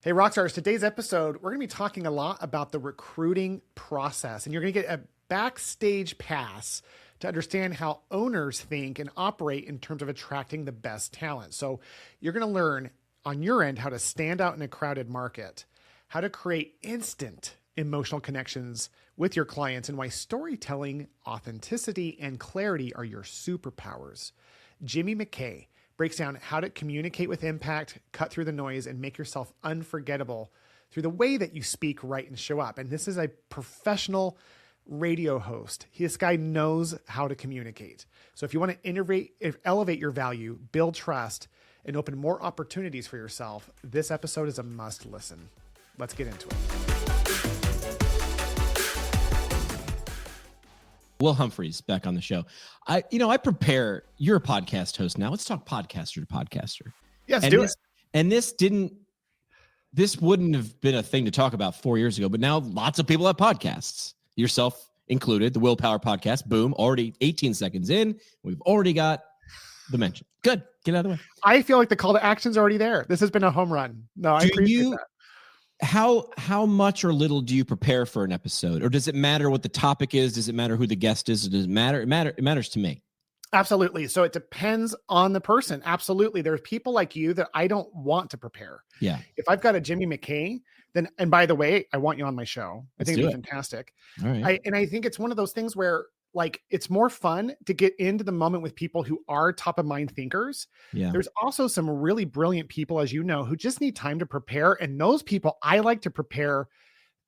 Hey, Rockstars, today's episode, we're going to be talking a lot about the recruiting process, and you're going to get a backstage pass to understand how owners think and operate in terms of attracting the best talent. So you're going to learn on your end how to stand out in a crowded market, how to create instant emotional connections with your clients, and why storytelling, authenticity, and clarity are your superpowers. Jimmy McKay breaks down how to communicate with impact, cut through the noise, and make yourself unforgettable through the way that you speak, write, and show up. And this is a professional radio host. This guy knows how to communicate. So if you want to elevate your value, build trust, and open more opportunities for yourself, this episode is a must listen. Let's get into it. Will Humphreys back on the show. I prepare. You're a podcast host now. Let's talk podcaster to podcaster. Yes, do it. And this wouldn't have been a thing to talk about 4 years ago, but now lots of people have podcasts, yourself included. The Willpower Podcast, boom, already 18 seconds in. We've already got the mention. Good. Get out of the way. I feel like the call to action's already there. This has been a home run. No, I appreciate that. How much or little do you prepare for an episode? Or does it matter what the topic is? Does it matter who the guest is? Does it matter? It matters to me. Absolutely. So it depends on the person. Absolutely. There's people like you that I don't want to prepare. Yeah. If I've got a Jimmy McKay, then, and by the way, I want you on my show. I think it'd be fantastic. All right. I think it's one of those things where like, it's more fun to get into the moment with people who are top of mind thinkers. Yeah. There's also some really brilliant people, as you know, who just need time to prepare. And those people I like to prepare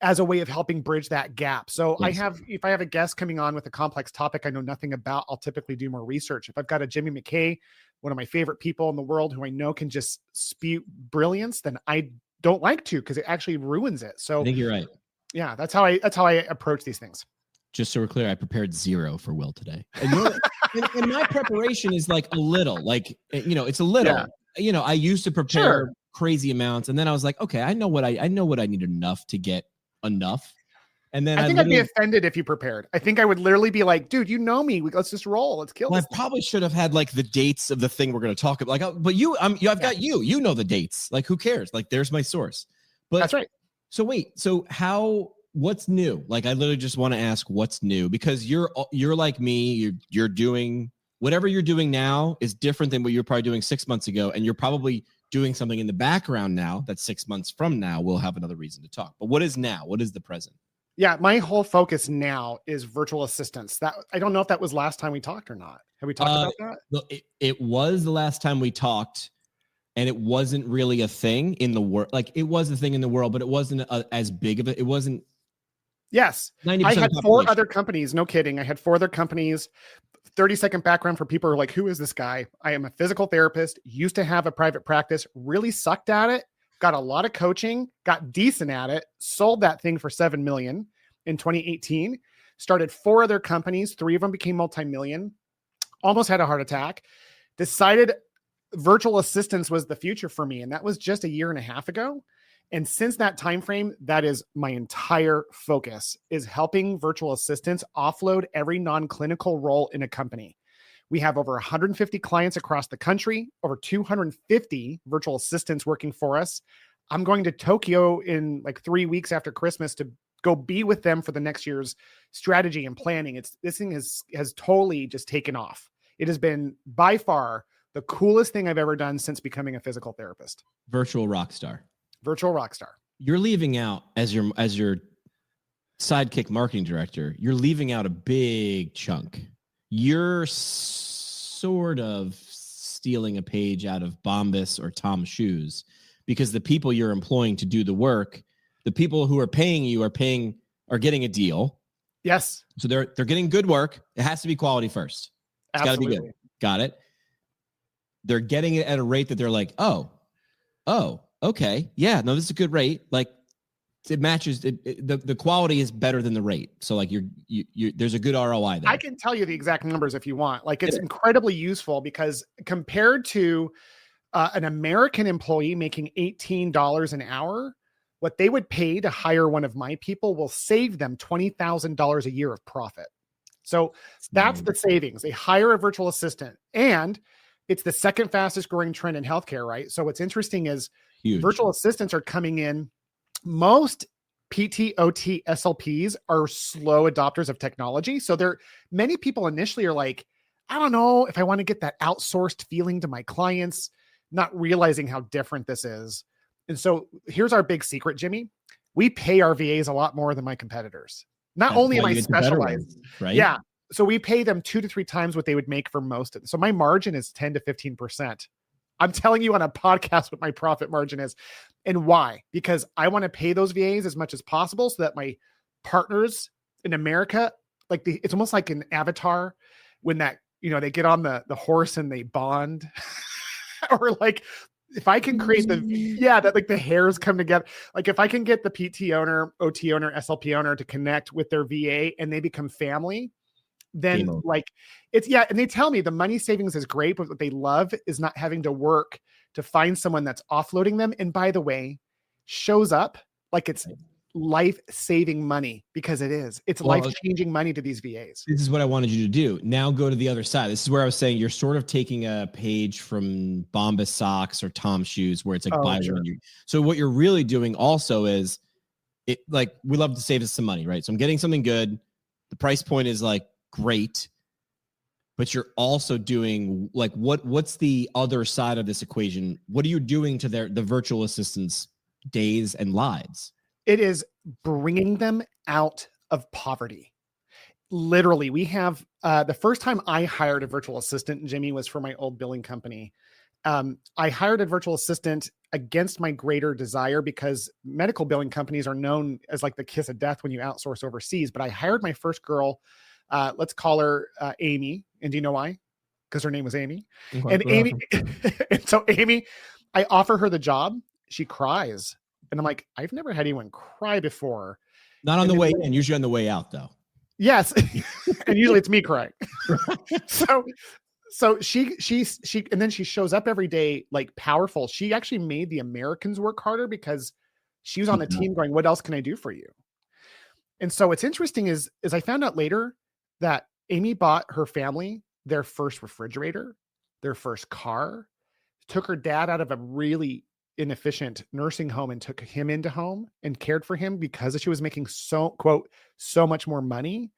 as a way of helping bridge that gap. So yes. If I have a guest coming on with a complex topic I know nothing about, I'll typically do more research. If I've got a Jimmy McKay, one of my favorite people in the world who I know can just spew brilliance, then I don't like to, because it actually ruins it. So I think you're right. Yeah, that's how I approach these things. Just so we're clear, I prepared 0 for Will today. And my preparation is like a little, like, it's a little, yeah. I used to prepare crazy amounts. And then I was like, okay, I know what I need enough to get enough. And then I'd be offended if you prepared. I think I would literally be like, dude, you know me. Let's just roll. Let's kill this. I probably should have had like the dates of the thing we're going to talk about. Like, but I've got you know the dates. Like, who cares? Like, there's my source. But that's right. So wait, what's new? Like, I literally just want to ask what's new, because you're like me. You're doing whatever you're doing now is different than what you're probably doing 6 months ago. And you're probably doing something in the background now that 6 months from now we'll have another reason to talk. But what is now? What is the present? Yeah, my whole focus now is virtual assistants. That I don't know if that was last time we talked or not. Have we talked about that? It was the last time we talked. And it wasn't really a thing in the world. Like, it was a thing in the world, but it wasn't as big of it. It wasn't. Yes. I had 4 other companies. No kidding. I had 4 other companies. 30-second background for people who are like, who is this guy? I am a physical therapist, used to have a private practice, really sucked at it, got a lot of coaching, got decent at it, sold that thing for $7 million in 2018, started 4 other companies. 3 of them became multi-million, almost had a heart attack, decided virtual assistants was the future for me. And that was just 1.5 years ago. And since that time frame, that is my entire focus, is helping virtual assistants offload every non-clinical role in a company. We have over 150 clients across the country, over 250 virtual assistants working for us. I'm going to Tokyo in like 3 weeks after Christmas to go be with them for the next year's strategy and planning. This thing has totally just taken off. It has been by far the coolest thing I've ever done since becoming a physical therapist. Virtual Rockstar. Virtual Rockstar. You're leaving out, as your sidekick marketing director, you're leaving out a big chunk. You're sort of stealing a page out of Bombas or Tom's shoes, because the people you're employing to do the work, the people who are paying you are getting a deal. Yes. So they're getting good work. It has to be quality first. It's got to be good. Got it. They're getting it at a rate that they're like, oh, okay. Yeah, no, this is a good rate. Like, it matches the quality is better than the rate. So like there's a good ROI there. I can tell you the exact numbers if you want. Like, it's incredibly useful, because compared to an American employee making $18 an hour, what they would pay to hire one of my people will save them $20,000 a year of profit. So that's the savings. They hire a virtual assistant, and it's the second fastest growing trend in healthcare, right? So what's interesting is Huge. Virtual assistants are coming in. Most PT, OT, SLPs are slow adopters of technology. So many people initially are like, I don't know if I want to get that outsourced feeling to my clients, not realizing how different this is. And so here's our big secret, Jimmy. We pay our VAs a lot more than my competitors. Not only am I specialized, right? Yeah. So we pay them 2 to 3 times what they would make for most. So my margin is 10 to 15%. I'm telling you on a podcast what my profit margin is. And why? Because I want to pay those VAs as much as possible so that my partners in America, it's almost like an Avatar when they get on the horse and they bond. Or like if I can create that the hairs come together. Like if I can get the PT owner, OT owner, SLP owner to connect with their VA and they become family, then and they tell me the money savings is great, but what they love is not having to work to find someone that's offloading them. And by the way, shows up like it's life-saving money, because it's life-changing money to these VAs. This is what I wanted you to do. Now go to the other side. This is where I was saying you're sort of taking a page from Bombas socks or Tom shoes where it's like buy one. So what you're really doing also is we love to save us some money, right? So I'm getting something good. The price point is like great, but you're also doing like what's the other side of this equation? What are you doing to the virtual assistants' days and lives? It is bringing them out of poverty. Literally, we have the first time I hired a virtual assistant, Jimmy, was for my old billing company. I hired a virtual assistant against my greater desire because medical billing companies are known as like the kiss of death when you outsource overseas. But I hired my first girl. Let's call her Amy. And do you know why? Because her name was Amy. Okay, and Amy, and so Amy, I offer her the job. She cries. And I'm like, I've never had anyone cry before. Not on the way in, usually on the way out, though. Yes. And usually it's me crying. So she, and then she shows up every day, like powerful. She actually made the Americans work harder because she was on the team going, what else can I do for you? And so what's interesting is I found out later that Amy bought her family their first refrigerator, their first car, took her dad out of a really inefficient nursing home and took him into home and cared for him because she was making so much more money.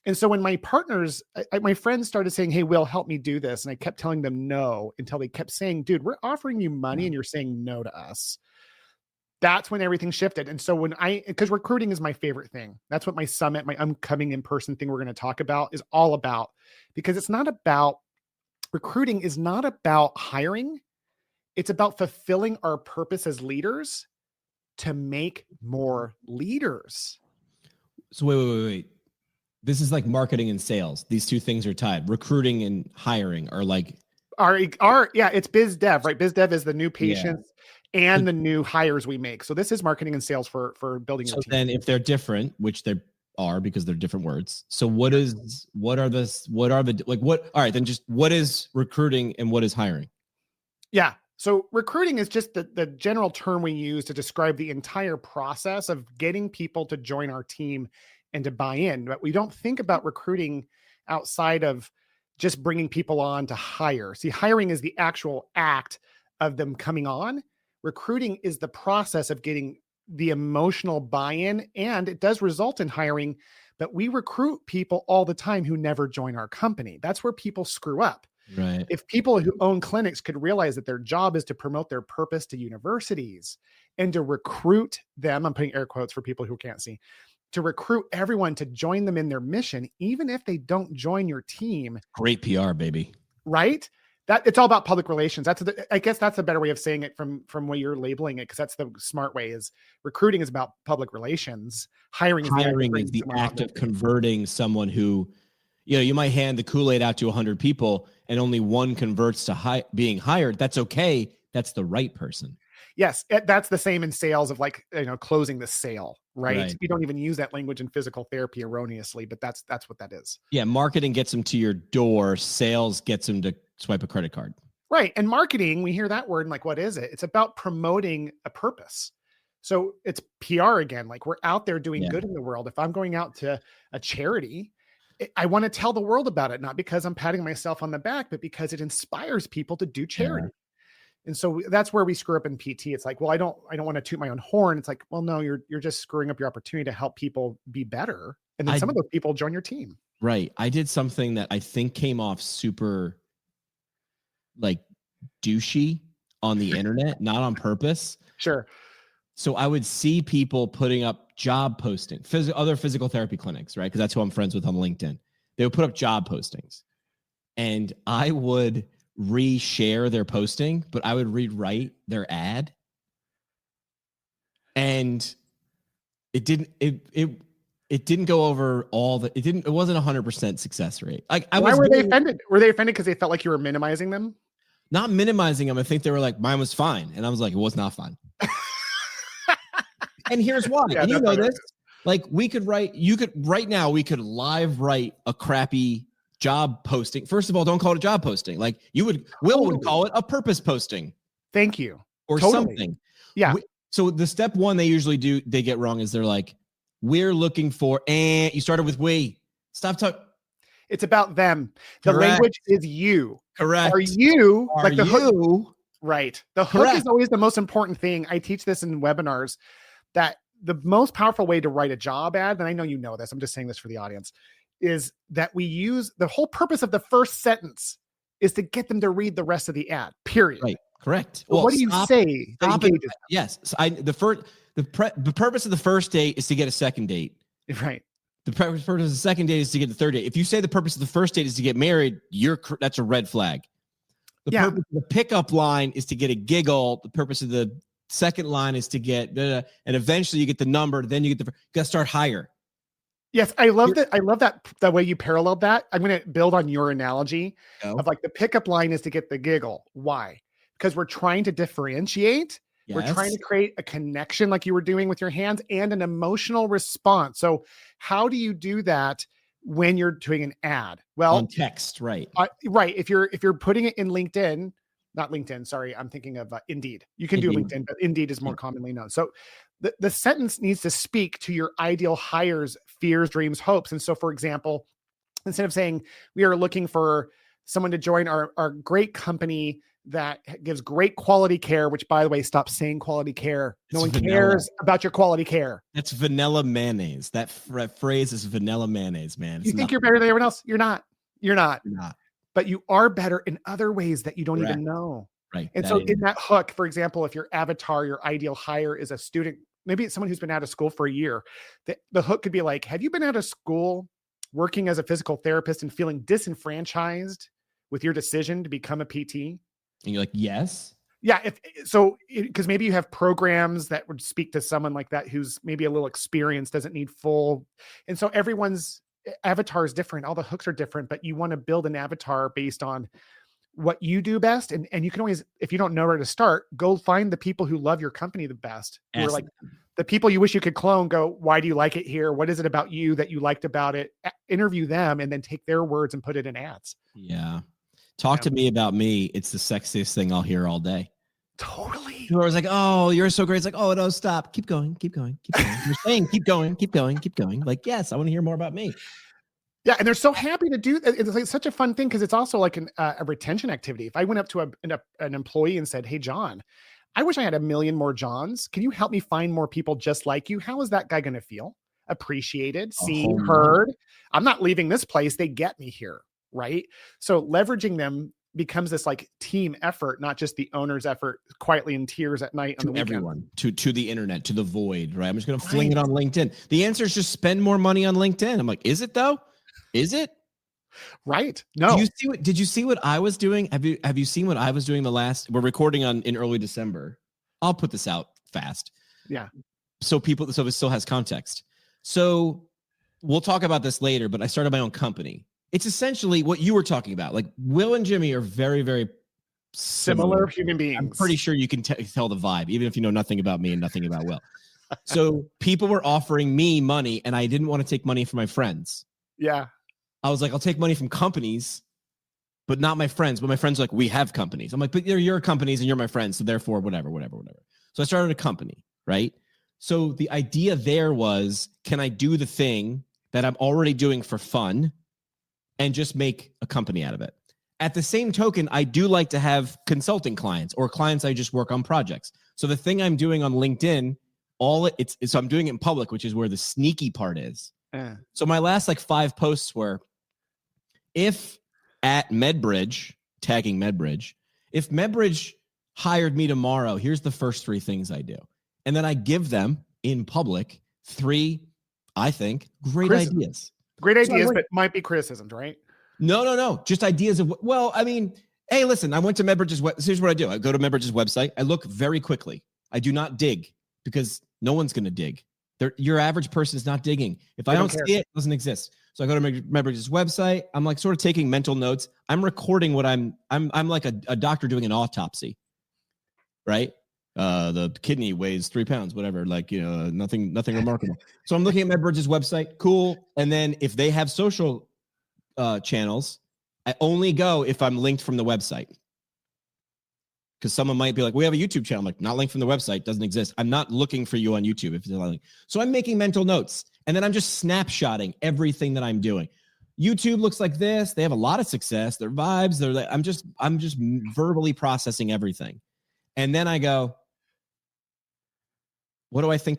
And so when my partners, my friends started saying, hey, Will, help me do this. And I kept telling them no until they kept saying, dude, we're offering you money and you're saying no to us. That's when everything shifted. And so because recruiting is my favorite thing. That's what my summit, my upcoming in-person thing we're going to talk about is all about, because recruiting is not about hiring. It's about fulfilling our purpose as leaders to make more leaders. So wait. This is like marketing and sales. These two things are tied. Recruiting and hiring are like it's biz dev, right? Biz dev is the new patients and the new hires we make. So this is marketing and sales for building your team. So then if they're different, which they are because they're different words. So what is recruiting and what is hiring? Yeah. So recruiting is just the general term we use to describe the entire process of getting people to join our team and to buy in. But we don't think about recruiting outside of just bringing people on to hire. See, hiring is the actual act of them coming on. Recruiting is the process of getting the emotional buy-in, and it does result in hiring, but we recruit people all the time who never join our company. That's where people screw up. Right. If people who own clinics could realize that their job is to promote their purpose to universities and to recruit them, I'm putting air quotes for people who can't see, to recruit everyone to join them in their mission, even if they don't join your team. Great PR, baby. Right? That it's all about public relations. I guess that's a better way of saying it from what you're labeling it, because that's the smart way. Is recruiting is about public relations. Hiring is the act of converting someone who, you might hand the Kool-Aid out to 100 people and only one converts to being hired. That's okay. That's the right person. Yes, that's the same in sales of closing the sale, right? We don't even use that language in physical therapy erroneously, but that's what that is. Yeah, marketing gets them to your door. Sales gets them to swipe a credit card. Right, and marketing, we hear that word and what is it? It's about promoting a purpose. So it's PR again. Like we're out there doing good in the world. If I'm going out to a charity, I want to tell the world about it, not because I'm patting myself on the back, but because it inspires people to do charity. And so that's where we screw up in PT. It's like, well, I don't want to toot my own horn. It's like, well, no, you're just screwing up your opportunity to help people be better. And then some of those people join your team. Right. I did something that I think came off super like douchey on the internet, not on purpose. Sure. So I would see people putting up job posting, other physical therapy clinics, right? Because that's who I'm friends with on LinkedIn. They would put up job postings, and I would reshare their posting, but I would rewrite their ad, and it didn't go over all the. It wasn't 100% success rate. Why were they offended? Were they offended because they felt like you were minimizing them? Not minimizing them. I think they were like, mine was fine, and I was like, it was not fine. And here's why. Yeah, and you know this. Like we could live write a crappy job posting. First of all, don't call it a job posting. Like Will would call it a purpose posting. Thank you. Or something. Yeah. So the step one they get wrong is they're like, we're looking for, and you started with we. Stop talking. It's about them. The language is you. Correct. Are you like the hook? Right. The hook is always the most important thing. I teach this in webinars, that the most powerful way to write a job ad, and I know you know this, I'm just saying this for the audience, is that we use the whole purpose of the first sentence is to get them to read the rest of the ad, period. Right. Correct. Well, what do you say? Yes. So the purpose of the first date is to get a second date. Right. The purpose of the second date is to get the third date. If you say the purpose of the first date is to get married, that's a red flag. The purpose of the pickup line is to get a giggle. The purpose of the second line is to get, and eventually you get the number. Then you got to start higher. Yes, I love that. I love that the way you paralleled that. I'm going to build on your analogy of like the pickup line is to get the giggle. Why? Because we're trying to differentiate. Yes. We're trying to create a connection like you were doing with your hands and an emotional response. So how do you do that when you're doing an ad? Well, on text, right. Right. If you're putting it in LinkedIn, not LinkedIn, sorry, I'm thinking of Indeed. You can do LinkedIn, but Indeed is more commonly known. So the sentence needs to speak to your ideal hire's fears, dreams, hopes. And so, for example, instead of saying we are looking for someone to join our great company that gives great quality care, which, by the way, stop saying quality care. No one cares about your quality care. That's vanilla mayonnaise. That phrase is vanilla mayonnaise, man. You think you're better than everyone else? You're not. You're not. But you are better in other ways that you don't even know. Right. And so in that hook, for example, if your avatar, your ideal hire is a student, maybe it's someone who's been out of school for a year, the hook could be like, have you been out of school working as a physical therapist and feeling disenfranchised with your decision to become a PT? And you're like, yes. Yeah. Because maybe you have programs that would speak to someone like that who's maybe a little experienced, doesn't need full. And so everyone's avatar is different. All the hooks are different, but you want to build an avatar based on what you do best. And you can always, if you don't know where to start, go find the people who love your company the best. Who are like the people you wish you could clone. Go, why do you like it here? What is it about you that you liked about it? Interview them and then take their words and put it in ads. Yeah. Talk to me about me. It's the sexiest thing I'll hear all day. Totally. I was like, oh, you're so great. It's like, oh, no, stop. Keep going. Keep going. Keep going. You're saying, keep going. Keep going. Keep going. Like, yes, I want to hear more about me. Yeah. And they're so happy to do that. It's like such a fun thing because it's also like a retention activity. If I went up to an employee and said, hey, John, I wish I had 1 million more Johns. Can you help me find more people just like you? How is that guy going to feel? Appreciated, seen, heard. I'm not leaving this place. They get me here. Right. So leveraging them becomes this like team effort, not just the owner's effort quietly in tears at night. To everyone, to the internet, to the void. Right. I'm just going to fling it on LinkedIn. The answer is just spend more money on LinkedIn. I'm like, is it though? Is it? Right. No. Did you see what I was doing? Have you seen what I was doing we're recording in early December. I'll put this out fast. Yeah. So it still has context. So we'll talk about this later, but I started my own company. It's essentially what you were talking about. Like Will and Jimmy are very, very similar human beings. I'm pretty sure you can tell the vibe, even if you know nothing about me and nothing about Will. So people were offering me money and I didn't want to take money from my friends. Yeah. I was like, I'll take money from companies, but not my friends. But my friends are like, we have companies. I'm like, but they're your companies and you're my friends. So therefore, whatever. So I started a company, right? So the idea there was, can I do the thing that I'm already doing for fun and just make a company out of it? At the same token, I do like to have consulting clients or clients I just work on projects. So the thing I'm doing on LinkedIn, so I'm doing it in public, which is where the sneaky part is. So my last like 5 posts were, if at MedBridge, tagging MedBridge, if MedBridge hired me tomorrow, here's the first 3 things I do. And then I give them in public 3, I think, great ideas. Great ideas, but might be criticisms, right? No. Just ideas of, well, I mean, hey, listen, I went to MedBridge's here's what I do. I go to MedBridge's website. I look very quickly. I do not dig because no one's going to dig. Your average person is not digging. If I don't see it, it doesn't exist. So I go to MedBridge's website. I'm like sort of taking mental notes. I'm recording what I'm like a doctor doing an autopsy, right? The kidney weighs 3 pounds, whatever, like, nothing remarkable. So I'm looking at MedBridge's website. Cool. And then if they have social channels, I only go if I'm linked from the website. Because someone might be like, we have a YouTube channel. I'm like, not linked from the website, doesn't exist. I'm not looking for you on YouTube if it's not linked. So I'm making mental notes, and then I'm just snapshotting everything that I'm doing. YouTube looks like this. They have a lot of success. Their vibes. I'm just verbally processing everything, and then I go, what do I think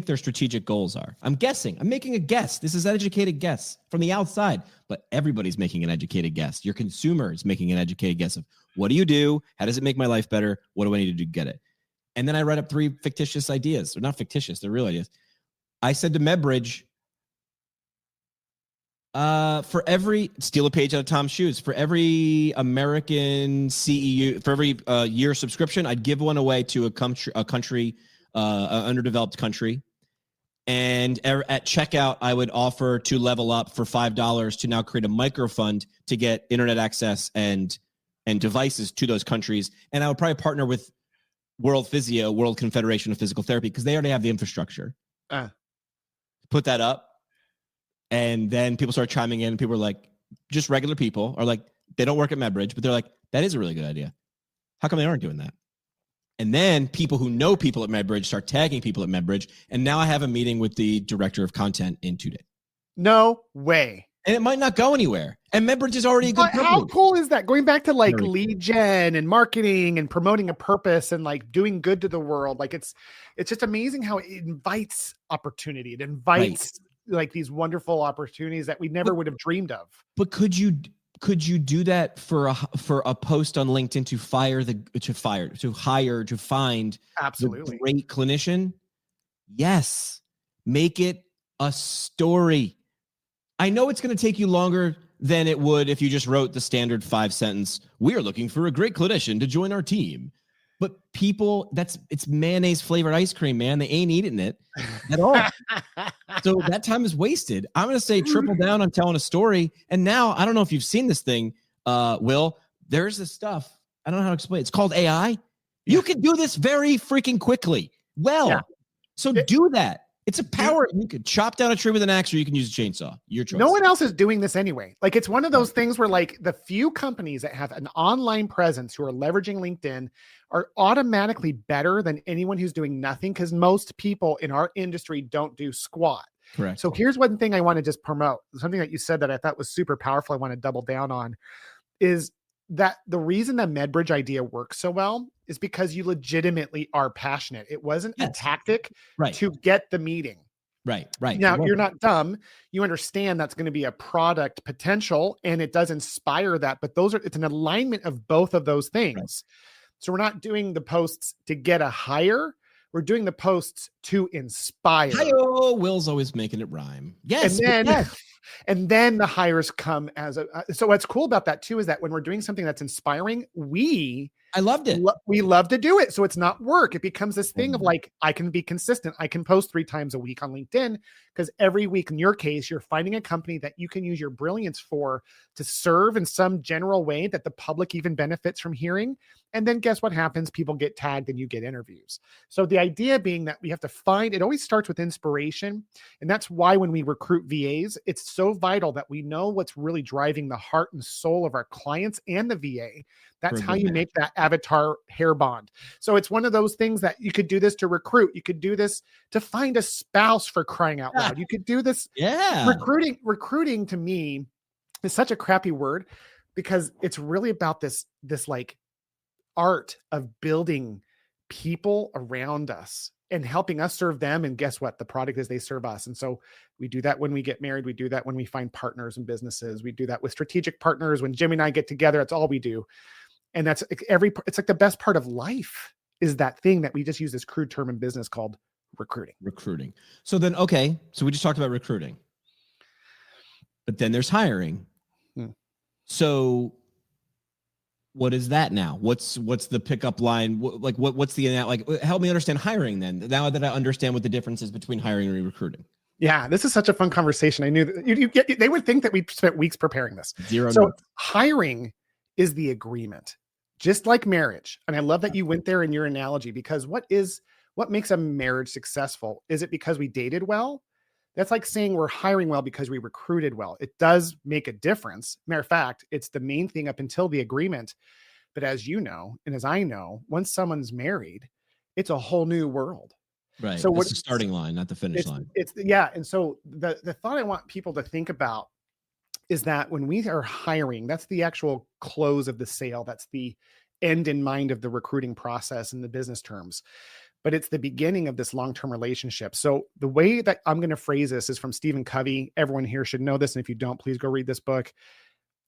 their strategic goals are? I'm guessing. I'm making a guess. This is an educated guess from the outside, but everybody's making an educated guess. Your consumer is making an educated guess of, what do you do? How does it make my life better? What do I need to do to get it? And then I write up 3 fictitious ideas. They're not fictitious. They're real ideas. I said to MedBridge, for every, steal a page out of Tom's shoes, for every American CEU, for every year subscription, I'd give one away to a country, underdeveloped country. And at checkout, I would offer to Level Up for $5 to now create a micro fund to get internet access and devices to those countries. And I would probably partner with World Physio, World Confederation of Physical Therapy, because they already have the infrastructure. Put that up. And then people start chiming in, and people are like, just regular people are like, they don't work at MedBridge, but they're like, that is a really good idea. How come they aren't doing that? And then people who know people at MedBridge start tagging people at MedBridge. And now I have a meeting with the director of content in 2 days. No way. And it might not go anywhere. And MedBridge is already a good company. How cool is that? Going back to like lead gen and marketing and promoting a purpose and like doing good to the world. Like it's just amazing how it invites opportunity. It invites like these wonderful opportunities that we never would have dreamed of. But could you do that for a post on LinkedIn to find absolutely the great clinician? Yes. Make it a story. I know it's going to take you longer than it would if you just wrote the standard 5-sentence, we are looking for a great clinician to join our team. But people, it's mayonnaise flavored ice cream, man. They ain't eating it at all. So that time is wasted. I'm going to say triple down on telling a story. And now, I don't know if you've seen this thing, Will. There's this stuff. I don't know how to explain it. It's called AI. You can do this very freaking quickly. So do that. It's a power. You could chop down a tree with an axe, or you can use a chainsaw. Your choice. No one else is doing this anyway. Like it's one of those things where like the few companies that have an online presence who are leveraging LinkedIn are automatically better than anyone who's doing nothing, because most people in our industry don't do squat. Correct. So here's one thing I want to just promote. Something that you said that I thought was super powerful. I want to double down on is that the reason the MedBridge idea works so well is because you legitimately are passionate. It wasn't a tactic to get the meeting. Right. Now, you're not dumb. You understand that's going to be a product potential, and it does inspire that. But it's an alignment of both of those things. Right. So we're not doing the posts to get a hire. We're doing the posts to inspire. Hi-oh, Will's always making it rhyme. Yes. And then the hires come as so what's cool about that too is that when we're doing something that's inspiring, I loved it. We love to do it. So it's not work. It becomes this thing of like, I can be consistent. I can post 3 times a week on LinkedIn because every week in your case, you're finding a company that you can use your brilliance for to serve in some general way that the public even benefits from hearing. And then guess what happens? People get tagged and you get interviews. So the idea being that we have to find, it always starts with inspiration. And that's why when we recruit VAs, it's so vital that we know what's really driving the heart and soul of our clients and the VA. That's how you make that avatar hair bond. So it's one of those things that you could do this to recruit. You could do this to find a spouse, for crying out loud. You could do this. Yeah. Recruiting to me is such a crappy word, because it's really about this like art of building people around us and helping us serve them. And guess what? The product is they serve us. And so we do that when we get married. We do that when we find partners and businesses. We do that with strategic partners. When Jimmy and I get together, that's all we do. And that's it's like the best part of life is that thing that we just use this crude term in business called recruiting. So then, okay. So we just talked about recruiting, but then there's hiring. So what is that now? What's the pickup line? What's the, like, help me understand hiring then, now that I understand what the difference is between hiring and recruiting. Yeah, this is such a fun conversation. I knew that they would think that we spent weeks preparing this. So hiring is the agreement, just like marriage. And I love that you went there in your analogy, because what makes a marriage successful? Is it because we dated well? That's like saying we're hiring well because we recruited well. It does make a difference. Matter of fact, it's the main thing up until the agreement. But as you know, and as I know, once someone's married, it's a whole new world. Right. So what's the starting line, not the finish line? Yeah. And so the thought I want people to think about is that when we are hiring, that's the actual close of the sale. That's the end in mind of the recruiting process in the business terms. But it's the beginning of this long-term relationship. So the way that I'm going to phrase this is from Stephen Covey. Everyone here should know this. And if you don't, please go read this book.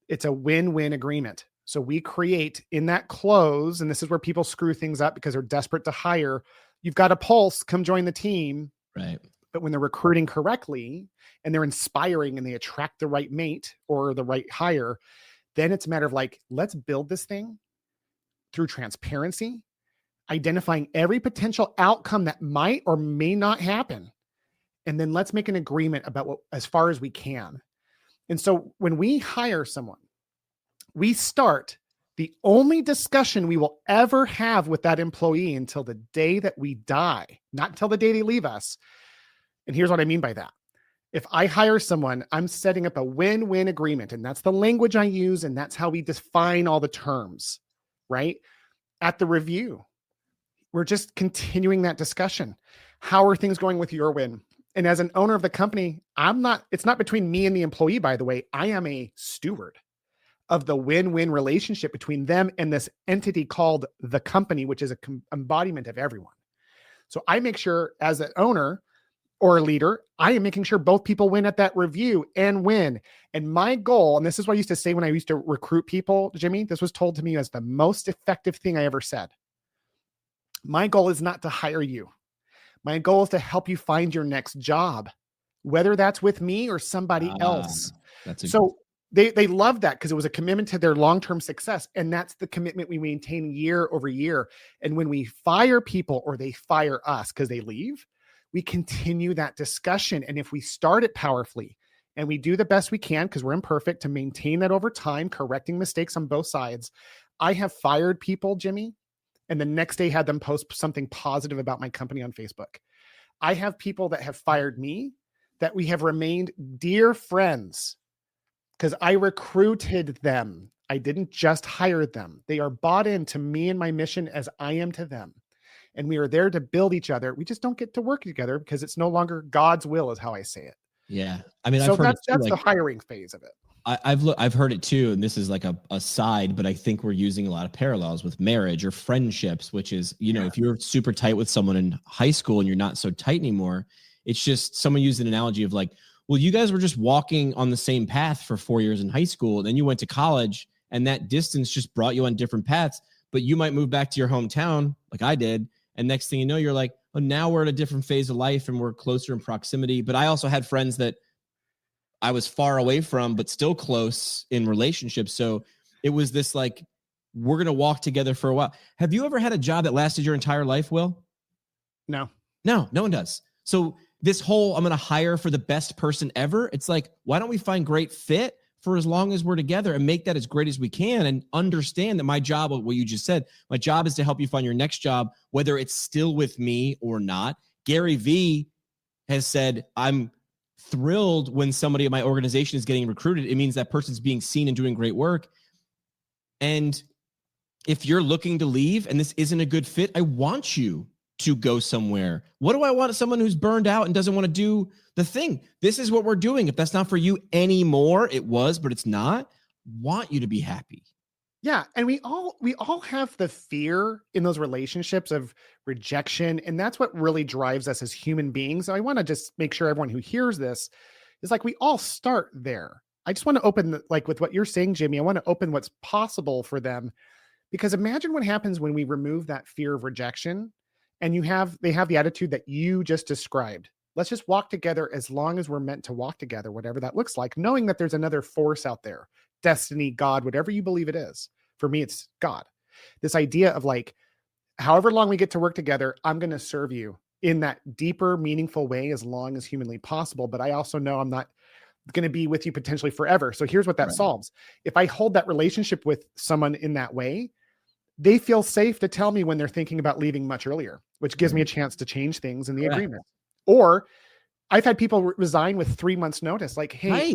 It's a win-win agreement. So we create in that close, and this is where people screw things up because they're desperate to hire. You've got a pulse, come join the team. Right. But when they're recruiting correctly and they're inspiring and they attract the right mate or the right hire, then it's a matter of like, let's build this thing through transparency, identifying every potential outcome that might or may not happen. And then let's make an agreement about what, as far as we can. And so when we hire someone, we start the only discussion we will ever have with that employee until the day that we die, not until the day they leave us. And here's what I mean by that. If I hire someone, I'm setting up a win-win agreement, and that's the language I use, and that's how we define all the terms, right? At the review, we're just continuing that discussion. How are things going with your win? And as an owner of the company, it's not between me and the employee, by the way. I am a steward of the win-win relationship between them and this entity called the company, which is an embodiment of everyone. So I make sure as an owner or a leader, I am making sure both people win at that review and win. And my goal, and this is what I used to say when I used to recruit people, Jimmy, this was told to me as the most effective thing I ever said. My goal is not to hire you. My goal is to help you find your next job, whether that's with me or somebody else. They love that because it was a commitment to their long-term success. And that's the commitment we maintain year over year. And when we fire people or they fire us because they leave, we continue that discussion. And if we start it powerfully and we do the best we can, because we're imperfect, to maintain that over time, correcting mistakes on both sides. I have fired people, Jimmy, and the next day had them post something positive about my company on Facebook. I have people that have fired me that we have remained dear friends because I recruited them. I didn't just hire them. They are bought into me and my mission as I am to them. And we are there to build each other. We just don't get to work together because it's no longer God's will, is how I say it. Yeah. I mean, so that's the hiring phase of it. I've heard it too. And this is like a side, but I think we're using a lot of parallels with marriage or friendships, which is, if you're super tight with someone in high school and you're not so tight anymore, it's just someone used an analogy of like, well, you guys were just walking on the same path for 4 years in high school. And then you went to college and that distance just brought you on different paths, but you might move back to your hometown like I did. And next thing you know, you're like, oh, now we're at a different phase of life and we're closer in proximity. But I also had friends that I was far away from, but still close in relationships. So it was this like, we're going to walk together for a while. Have you ever had a job that lasted your entire life, Will? No. No one does. So this whole, I'm going to hire for the best person ever. It's like, why don't we find great fit for as long as we're together and make that as great as we can and understand that my job, what you just said, my job is to help you find your next job, whether it's still with me or not. Gary Vee has said, I'm thrilled when somebody at my organization is getting recruited. It means that person's being seen and doing great work. And if you're looking to leave and this isn't a good fit, I want you to go somewhere. What do I want? Someone who's burned out and doesn't want to do the thing. This is what we're doing. If that's not for you anymore, it was, but it's not. want you to be happy. Yeah, and we all have the fear in those relationships of rejection, and that's what really drives us as human beings. So I want to just make sure everyone who hears this is like we all start there. I just want to open like with what you're saying, Jimmy. I want to open what's possible for them because imagine what happens when we remove that fear of rejection and they have the attitude that you just described. Let's just walk together as long as we're meant to walk together, whatever that looks like, knowing that there's another force out there, destiny, God, whatever you believe it is. For me, it's God. This idea of like, however long we get to work together, I'm going to serve you in that deeper, meaningful way as long as humanly possible. But I also know I'm not going to be with you potentially forever. So here's what that solves. If I hold that relationship with someone in that way, they feel safe to tell me when they're thinking about leaving much earlier, which gives me a chance to change things in the agreement. Or I've had people resign with 3 months notice. Like, hey,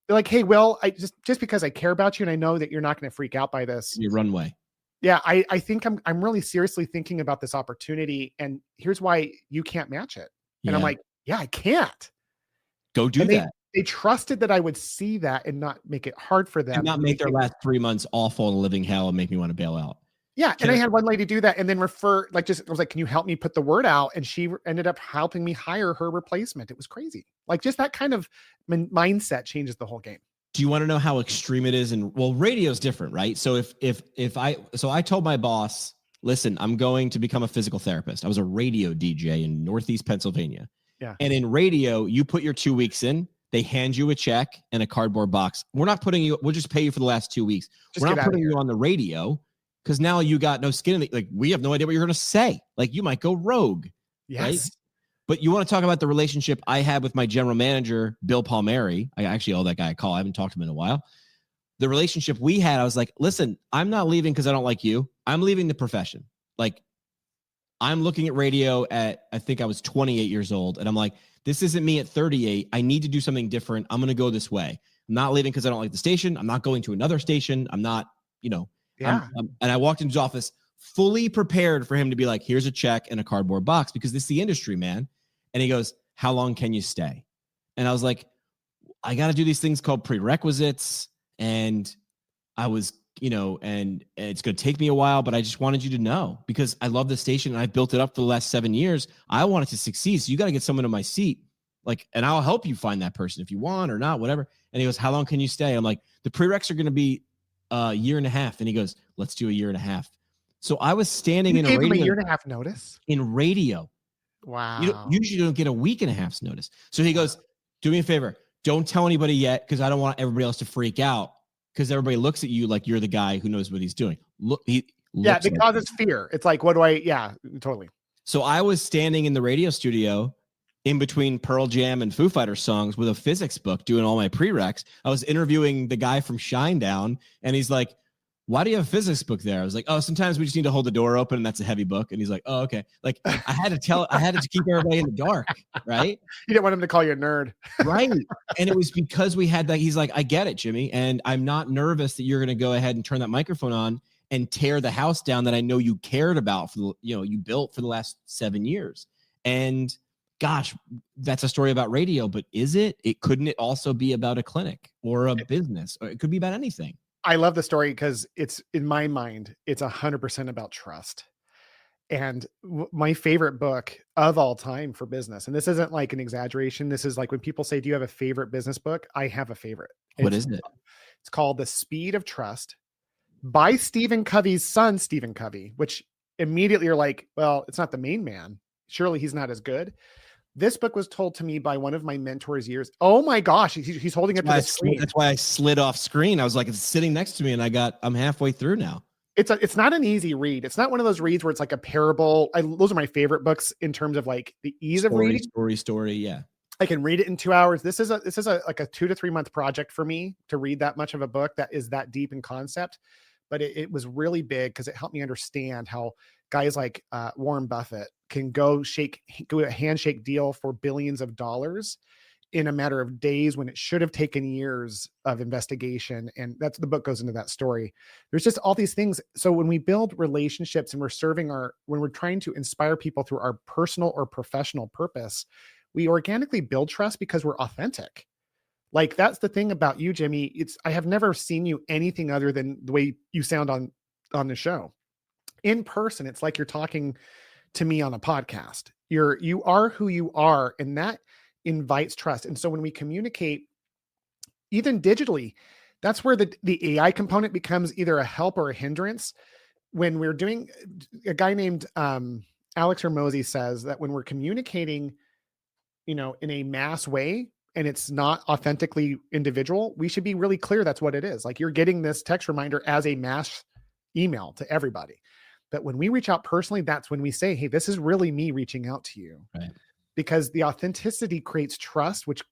like, hey, Will, I just because I care about you and I know that you're not going to freak out by this. Your runway. Yeah, I think I'm really seriously thinking about this opportunity, and here's why you can't match it. And I'm like, yeah, I can't. Go do that. They trusted that I would see that and not make it hard for them. And not make their last 3 months awful and a living hell and make me want to bail out. Yeah. And I had one lady do that and then I was like, can you help me put the word out? And she ended up helping me hire her replacement. It was crazy. Like just that kind of mindset changes the whole game. Do you want to know how extreme it is? And well, radio's different, right? So I told my boss, listen, I'm going to become a physical therapist. I was a radio DJ in Northeast Pennsylvania. Yeah. And in radio, you put your 2 weeks in, they hand you a check and a cardboard box. We'll just pay you for the last 2 weeks. We're not putting you on the radio because now you got no skin in the, like, we have no idea what you're going to say. Like you might go rogue. Yes. Right? But you want to talk about the relationship I had with my general manager, Bill Palmieri. I actually owe that guy a call. I haven't talked to him in a while. The relationship we had, I was like, listen, I'm not leaving because I don't like you. I'm leaving the profession. Like, I'm looking at radio at, I think I was 28 years old. And I'm like, this isn't me at 38. I need to do something different. I'm going to go this way. I'm not leaving because I don't like the station. I'm not going to another station. I'm not, and I walked into his office fully prepared for him to be like, here's a check and a cardboard box because this is the industry, man. And he goes, how long can you stay? And I was like, I got to do these things called prerequisites. And I was, and it's going to take me a while, but I just wanted you to know because I love the station and I built it up for the last 7 years. I want it to succeed. So you got to get someone in my seat. Like, and I'll help you find that person if you want or not, whatever. And he goes, how long can you stay? I'm like, the prereqs are going to be a year and a half. And he goes, let's do a year and a half. So I was standing in a radio. You gave him a year and a half notice? In radio. Wow. Usually you don't get a week and a half's notice. So he goes, do me a favor. Don't tell anybody yet because I don't want everybody else to freak out because everybody looks at you like you're the guy who knows what he's doing. It causes fear. It's like, totally. So I was standing in the radio studio in between Pearl Jam and Foo Fighters songs with a physics book doing all my prereqs. I was interviewing the guy from Shinedown and he's like, why do you have a physics book there? I was like, oh, sometimes we just need to hold the door open and that's a heavy book. And he's like, oh, okay. Like I had to keep everybody in the dark. Right. You didn't want him to call you a nerd. Right. And it was because we had that. He's like, I get it, Jimmy. And I'm not nervous that you're going to go ahead and turn that microphone on and tear the house down that I know you cared about you built for the last 7 years. And gosh, that's a story about radio, but couldn't it also be about a clinic or a business, or it could be about anything. I love the story because it's in my mind, it's 100% about trust. And my favorite book of all time for business, and this isn't like an exaggeration. This is like when people say, do you have a favorite business book? I have a favorite. What is it? It's called The Speed of Trust by Stephen Covey's son, Stephen Covey, which immediately you're like, well, it's not the main man. Surely he's not as good. This book was told to me by one of my mentors years. Oh my gosh, he's holding it to the screen. That's why I slid off screen. I was like, it's sitting next to me and I'm halfway through now. It's not an easy read. It's not one of those reads where it's like a parable. Those are my favorite books in terms of like the ease of reading. Story. Yeah. I can read it in 2 hours. This is like a 2 to 3 month project for me to read that much of a book that is that deep in concept. But it was really big because it helped me understand how guys like Warren Buffett can go a handshake deal for billions of dollars in a matter of days when it should have taken years of investigation. And that's the book goes into that story. There's just all these things. So when we build relationships and when we're trying to inspire people through our personal or professional purpose, we organically build trust because we're authentic. Like, that's the thing about you, Jimmy. I have never seen you anything other than the way you sound on the show. In person, it's like you're talking to me on a podcast. You are who you are, and that invites trust. And so when we communicate, even digitally, that's where the AI component becomes either a help or a hindrance. When we're doing, a guy named Alex Hormozy says that when we're communicating, in a mass way, and it's not authentically individual, we should be really clear that's what it is. Like, you're getting this text reminder as a mass email to everybody. But when we reach out personally, that's when we say, hey, this is really me reaching out to you. Right. Because the authenticity creates trust, which,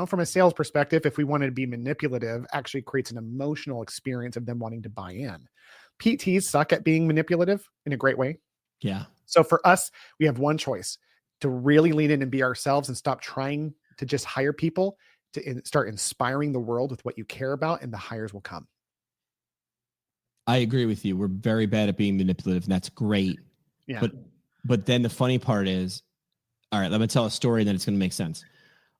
from a sales perspective, if we wanted to be manipulative, actually creates an emotional experience of them wanting to buy in. PTs suck at being manipulative in a great way. Yeah. So for us, we have one choice: to really lean in and be ourselves and stop trying to just hire people, to start inspiring the world with what you care about, and the hires will come. I agree with you. We're very bad at being manipulative, and that's great. Yeah. But then the funny part is, all right, let me tell a story, and then it's going to make sense.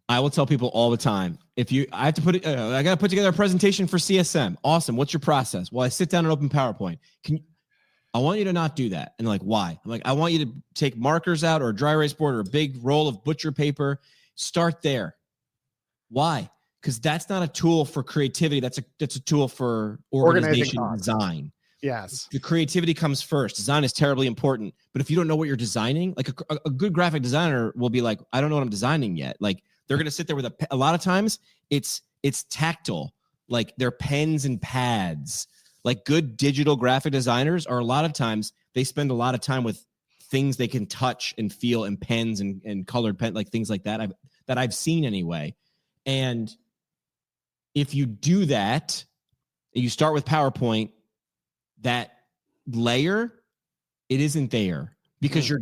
I will tell people all the time, I got to put together a presentation for CSM. Awesome. What's your process? Well, I sit down and open PowerPoint. I want you to not do that. And like, why? I'm like, I want you to take markers out, or a dry erase board, or a big roll of butcher paper. Start there. Why? Because that's not a tool for creativity. That's a tool for organization and design. Yes. The creativity comes first. Design is terribly important. But if you don't know what you're designing, like a good graphic designer will be like, I don't know what I'm designing yet. Like, they're going to sit there with a lot of times it's tactile. Like, they're pens and pads. Like, good digital graphic designers are, a lot of times, they spend a lot of time with things they can touch and feel, and pens and colored pen, like things like that I've seen anyway. And if you do that, you start with PowerPoint, that layer, it isn't there, because you're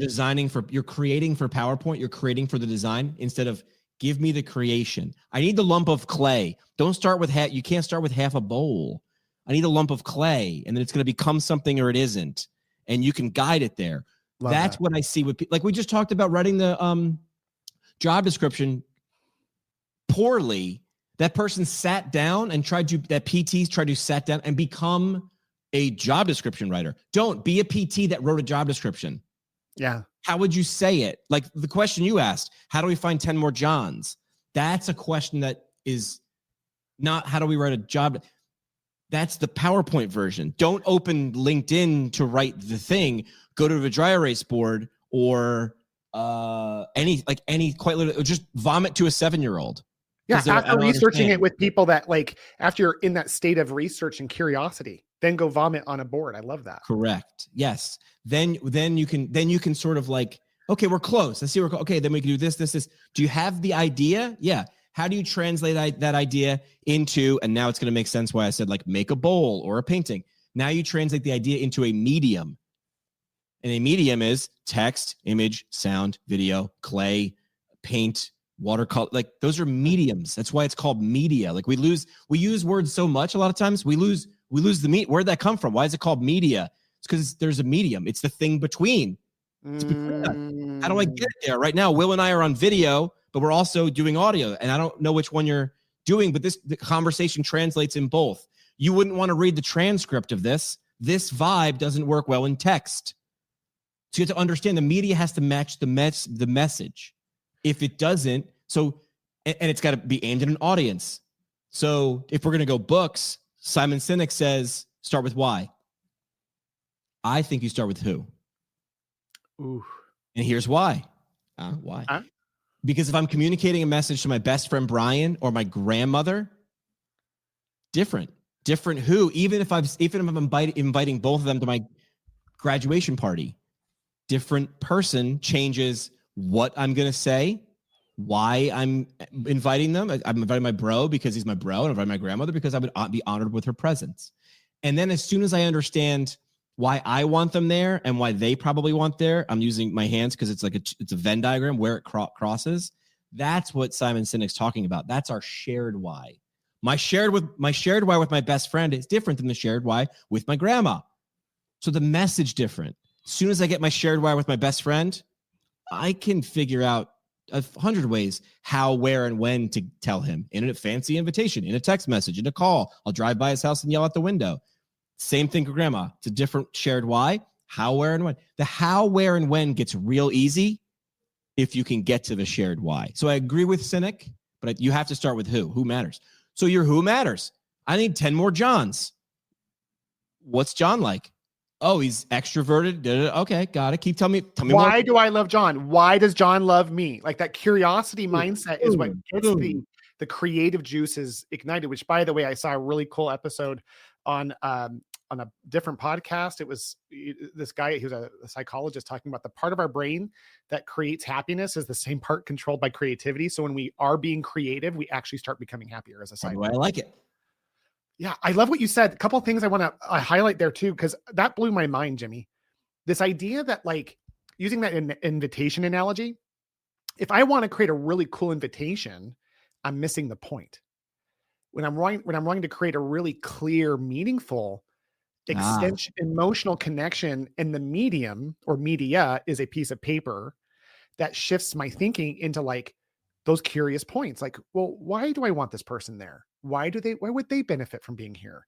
creating for PowerPoint, you're creating for the design, instead of give me the creation. I need the lump of clay. Don't start with you can't start with half a bowl. I need a lump of clay, and then it's going to become something or it isn't. And you can guide it there. That's what I see with people. Like, we just talked about writing the job description poorly. That person sat down and PTs tried to sat down and become a job description writer. Don't be a PT that wrote a job description. Yeah. How would you say it? Like the question you asked, how do we find 10 more Johns? That's a question that is not how do we write a job. That's the PowerPoint version. Don't open LinkedIn to write the thing. Go to a dry erase board, or quite literally, just vomit to a 7-year-old. Yeah, after researching it with people that, like, after you're in that state of research and curiosity, then go vomit on a board. I love that. Correct. Yes. Then you can sort of like, okay, we're close. Let's see. Okay, then we can do this. Do you have the idea? Yeah. How do you translate that idea into, and now it's going to make sense why I said, like, make a bowl or a painting. Now you translate the idea into a medium. And a medium is text, image, sound, video, clay, paint, watercolor. Like, those are mediums. That's why it's called media. Like, we use words so much a lot of times, we lose the meat. Where'd that come from? Why is it called media? It's because there's a medium. It's the thing between. It's between. How do I get it there? Right now, Will and I are on video, but we're also doing audio, and I don't know which one you're doing, but the conversation translates in both. You wouldn't want to read the transcript of this. This vibe doesn't work well in text. So you have to understand the media has to match the message. If it doesn't, and it's got to be aimed at an audience. So if we're going to go books, Simon Sinek says, start with why. I think you start with who. Ooh. And here's why. Why? Because if I'm communicating a message to my best friend Brian or my grandmother, different who. Even if I'm inviting both of them to my graduation party, different person changes what I'm going to say, why I'm inviting them. I'm inviting my bro because he's my bro, and I'm inviting my grandmother because I would be honored with her presence. And then as soon as I understand why I want them there and why they probably want there, I'm using my hands because it's like it's a Venn diagram where it crosses. That's what Simon Sinek's talking about. That's our shared why. My shared why with my best friend is different than the shared why with my grandma. So the message different. As soon as I get my shared why with my best friend, I can figure out 100 ways how, where, and when to tell him in a fancy invitation, in a text message, in a call. I'll drive by his house and yell out the window. Same thing for grandma. It's a different shared why, how, where, and when. The how, where, and when gets real easy if you can get to the shared why. So I agree with Cynic, but you have to start with who. Who matters? So your who matters. I need 10 more Johns. What's John like? Oh, he's extroverted. Okay, got it. Keep telling me why more. do I love John? Why does John love me? Like that curiosity mindset is what gets the creative juices ignited, which, by the way, I saw a really cool episode on a different podcast. It was this guy, he was a psychologist, talking about the part of our brain that creates happiness is the same part controlled by creativity. So when we are being creative, we actually start becoming happier as a side. I like it. Yeah, I love what you said. A couple of things I want to highlight there too, because that blew my mind, Jimmy. This idea that, like, using that invitation analogy, if I want to create a really cool invitation, I'm missing the point. When I'm wanting to create a really clear, meaningful extension, emotional connection, and the medium or media is a piece of paper, that shifts my thinking into like those curious points. Like, well, why do I want this person there? Why would they benefit from being here?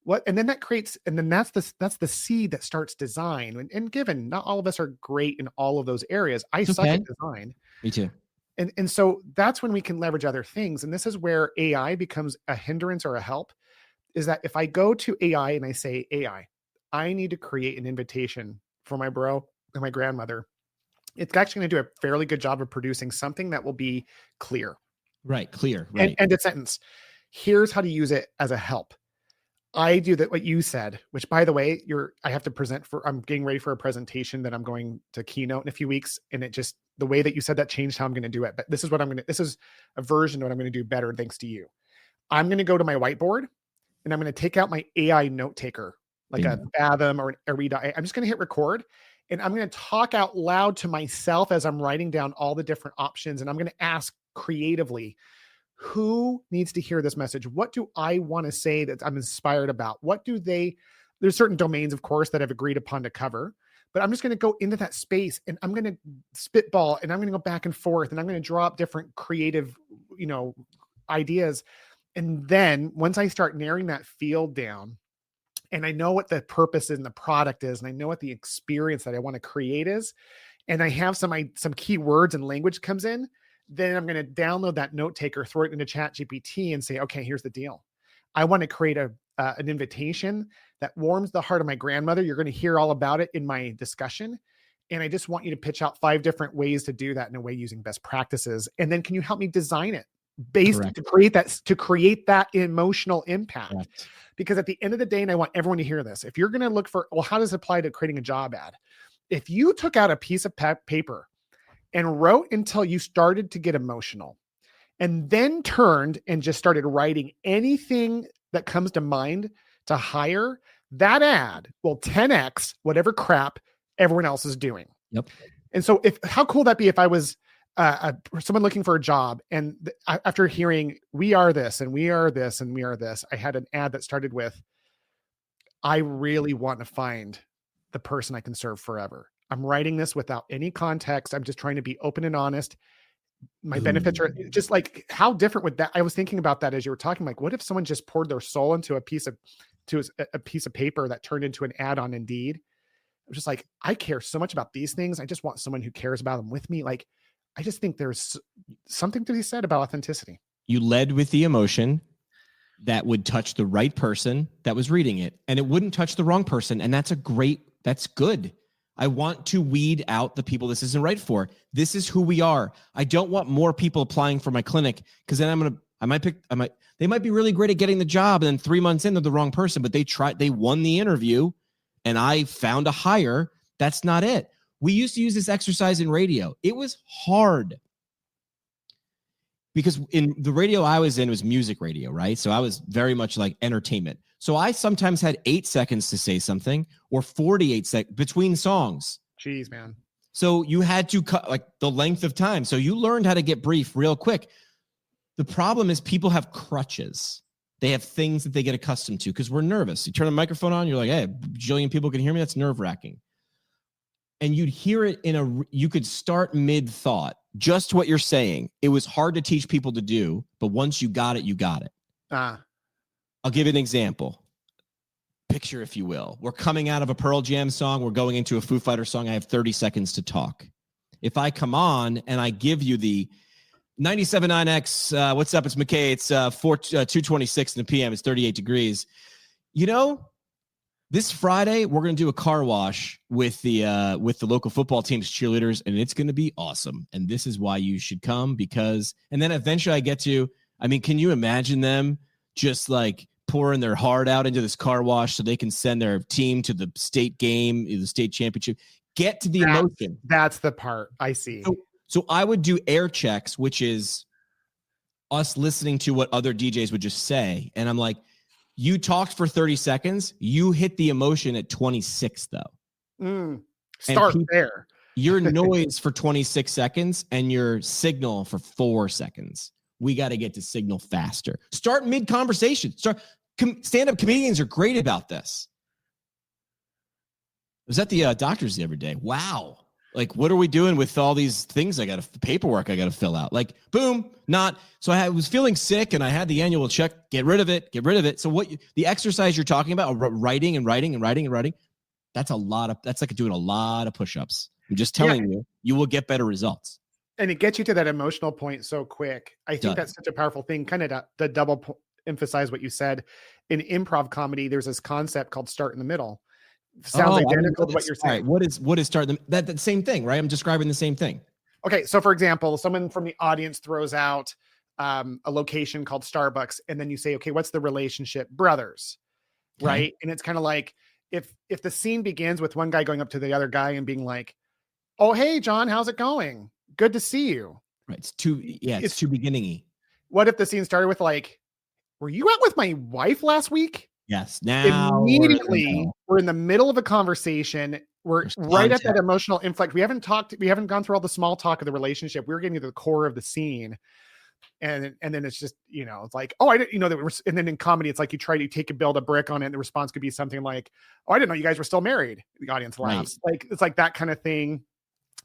What? And then that creates, and then that's the seed that starts design. And given not all of us are great in all of those areas, I suck at design. Me too. And so that's when we can leverage other things. And this is where AI becomes a hindrance or a help, is that if I go to AI and I say, AI, I need to create an invitation for my bro and my grandmother, it's actually going to do a fairly good job of producing something that will be clear. Right. Clear. Right. And a sentence. Here's how to use it as a help. I do that, what you said, which, by the way, I have to present I'm getting ready for a presentation that I'm going to keynote in a few weeks. And it just, the way that you said that changed how I'm going to do it. But this is a version of what I'm going to do better thanks to you. I'm going to go to my whiteboard and I'm going to take out my AI note taker, like a Fathom or a Read. I'm just going to hit record and I'm going to talk out loud to myself as I'm writing down all the different options. And I'm going to ask creatively, who needs to hear this message? What do I want to say that I'm inspired about? There's certain domains, of course, that I've agreed upon to cover, but I'm just going to go into that space and I'm going to spitball and I'm going to go back and forth and I'm going to draw up different creative, ideas. And then once I start narrowing that field down and I know what the purpose and the product is, and I know what the experience that I want to create is, and I have some key words and language comes in, then I'm going to download that note taker, throw it into ChatGPT and say, okay, here's the deal. I want to create an invitation that warms the heart of my grandmother. You're going to hear all about it in my discussion. And I just want you to pitch out 5 different ways to do that in a way using best practices. And then can you help me design it to create that emotional impact? Correct. Because at the end of the day, and I want everyone to hear this, if you're going to look for, well, how does it apply to creating a job ad? If you took out a piece of paper and wrote until you started to get emotional, and then turned and just started writing anything that comes to mind to hire, that ad will 10x whatever crap everyone else is doing. Yep. And so how cool would that be if I was someone looking for a job, and after hearing we are this and we are this and we are this, I had an ad that started with, I really want to find the person I can serve forever. I'm writing this without any context. I'm just trying to be open and honest. My benefits are just like, how different would that? I was thinking about that as you were talking, like, what if someone just poured their soul into a piece of paper that turned into an ad on Indeed? I was just like, I care so much about these things. I just want someone who cares about them with me. Like, I just think there's something to be said about authenticity. You led with the emotion that would touch the right person that was reading it, and it wouldn't touch the wrong person. And that's good. I want to weed out the people this isn't right for. This is who we are. I don't want more people applying for my clinic, because then they might be really great at getting the job, and then 3 months in, they're the wrong person, but they won the interview and I found a hire. That's not it. We used to use this exercise in radio. It was hard because in the radio I was in was music radio, right? So I was very much like entertainment. So I sometimes had 8 seconds to say something, or 48 seconds between songs. Jeez, man. So you had to cut like the length of time. So you learned how to get brief real quick. The problem is people have crutches. They have things that they get accustomed to because we're nervous. You turn a microphone on, you're like, hey, a jillion people can hear me. That's nerve-wracking. And you'd hear it you could start mid-thought just what you're saying. It was hard to teach people to do, but once you got it, you got it. I'll give you an example. Picture, if you will. We're coming out of a Pearl Jam song. We're going into a Foo Fighters song. I have 30 seconds to talk. If I come on and I give you the 97.9X, what's up? It's McKay. It's 2:26 in the PM. It's 38 degrees. You know, this Friday, we're going to do a car wash with the local football team's cheerleaders, and it's going to be awesome. And this is why you should come because, and then eventually I get to, I mean, can you imagine them just like pouring their heart out into this car wash so they can send their team to the state game, the state championship? Get to the emotion. That's the part I see. So I would do air checks, which is us listening to what other DJs would just say. And I'm like, you talked for 30 seconds. You hit the emotion at 26, though. Start there. Your noise for 26 seconds and your signal for 4 seconds. We got to get to signal faster. Start mid-conversation. Stand-up comedians are great about this. I was at the doctor's the other day. Wow. Like, what are we doing with all these things paperwork I got to fill out? Like, boom, not. So I was feeling sick and I had the annual check. Get rid of it. So the exercise you're talking about, writing, that's like doing a lot of push-ups. I'm just telling you, you will get better results. And it gets you to that emotional point so quick. I think that's such a powerful thing. Kind of to double emphasize what you said. In improv comedy, there's this concept called start in the middle. Sounds identical to what you're saying. What is start? That same thing, right? I'm describing the same thing. Okay, so for example, someone from the audience throws out a location called Starbucks, and then you say, okay, what's the relationship? Brothers, right? And it's kind of like if the scene begins with one guy going up to the other guy and being like, "Oh, hey, John, how's it going? Good to see you." Right. It's too beginning-y. What if the scene started with like, "Were you out with my wife last week?" Yes. Now immediately we're in the middle of a conversation. We're right at that emotional inflect. We haven't gone through all the small talk of the relationship. We're getting to the core of the scene. And then it's just, it's like, oh, I didn't, and then in comedy, it's like you take to build a brick on it. And the response could be something like, oh, I didn't know you guys were still married. The audience laughs. Right. Like, it's like that kind of thing.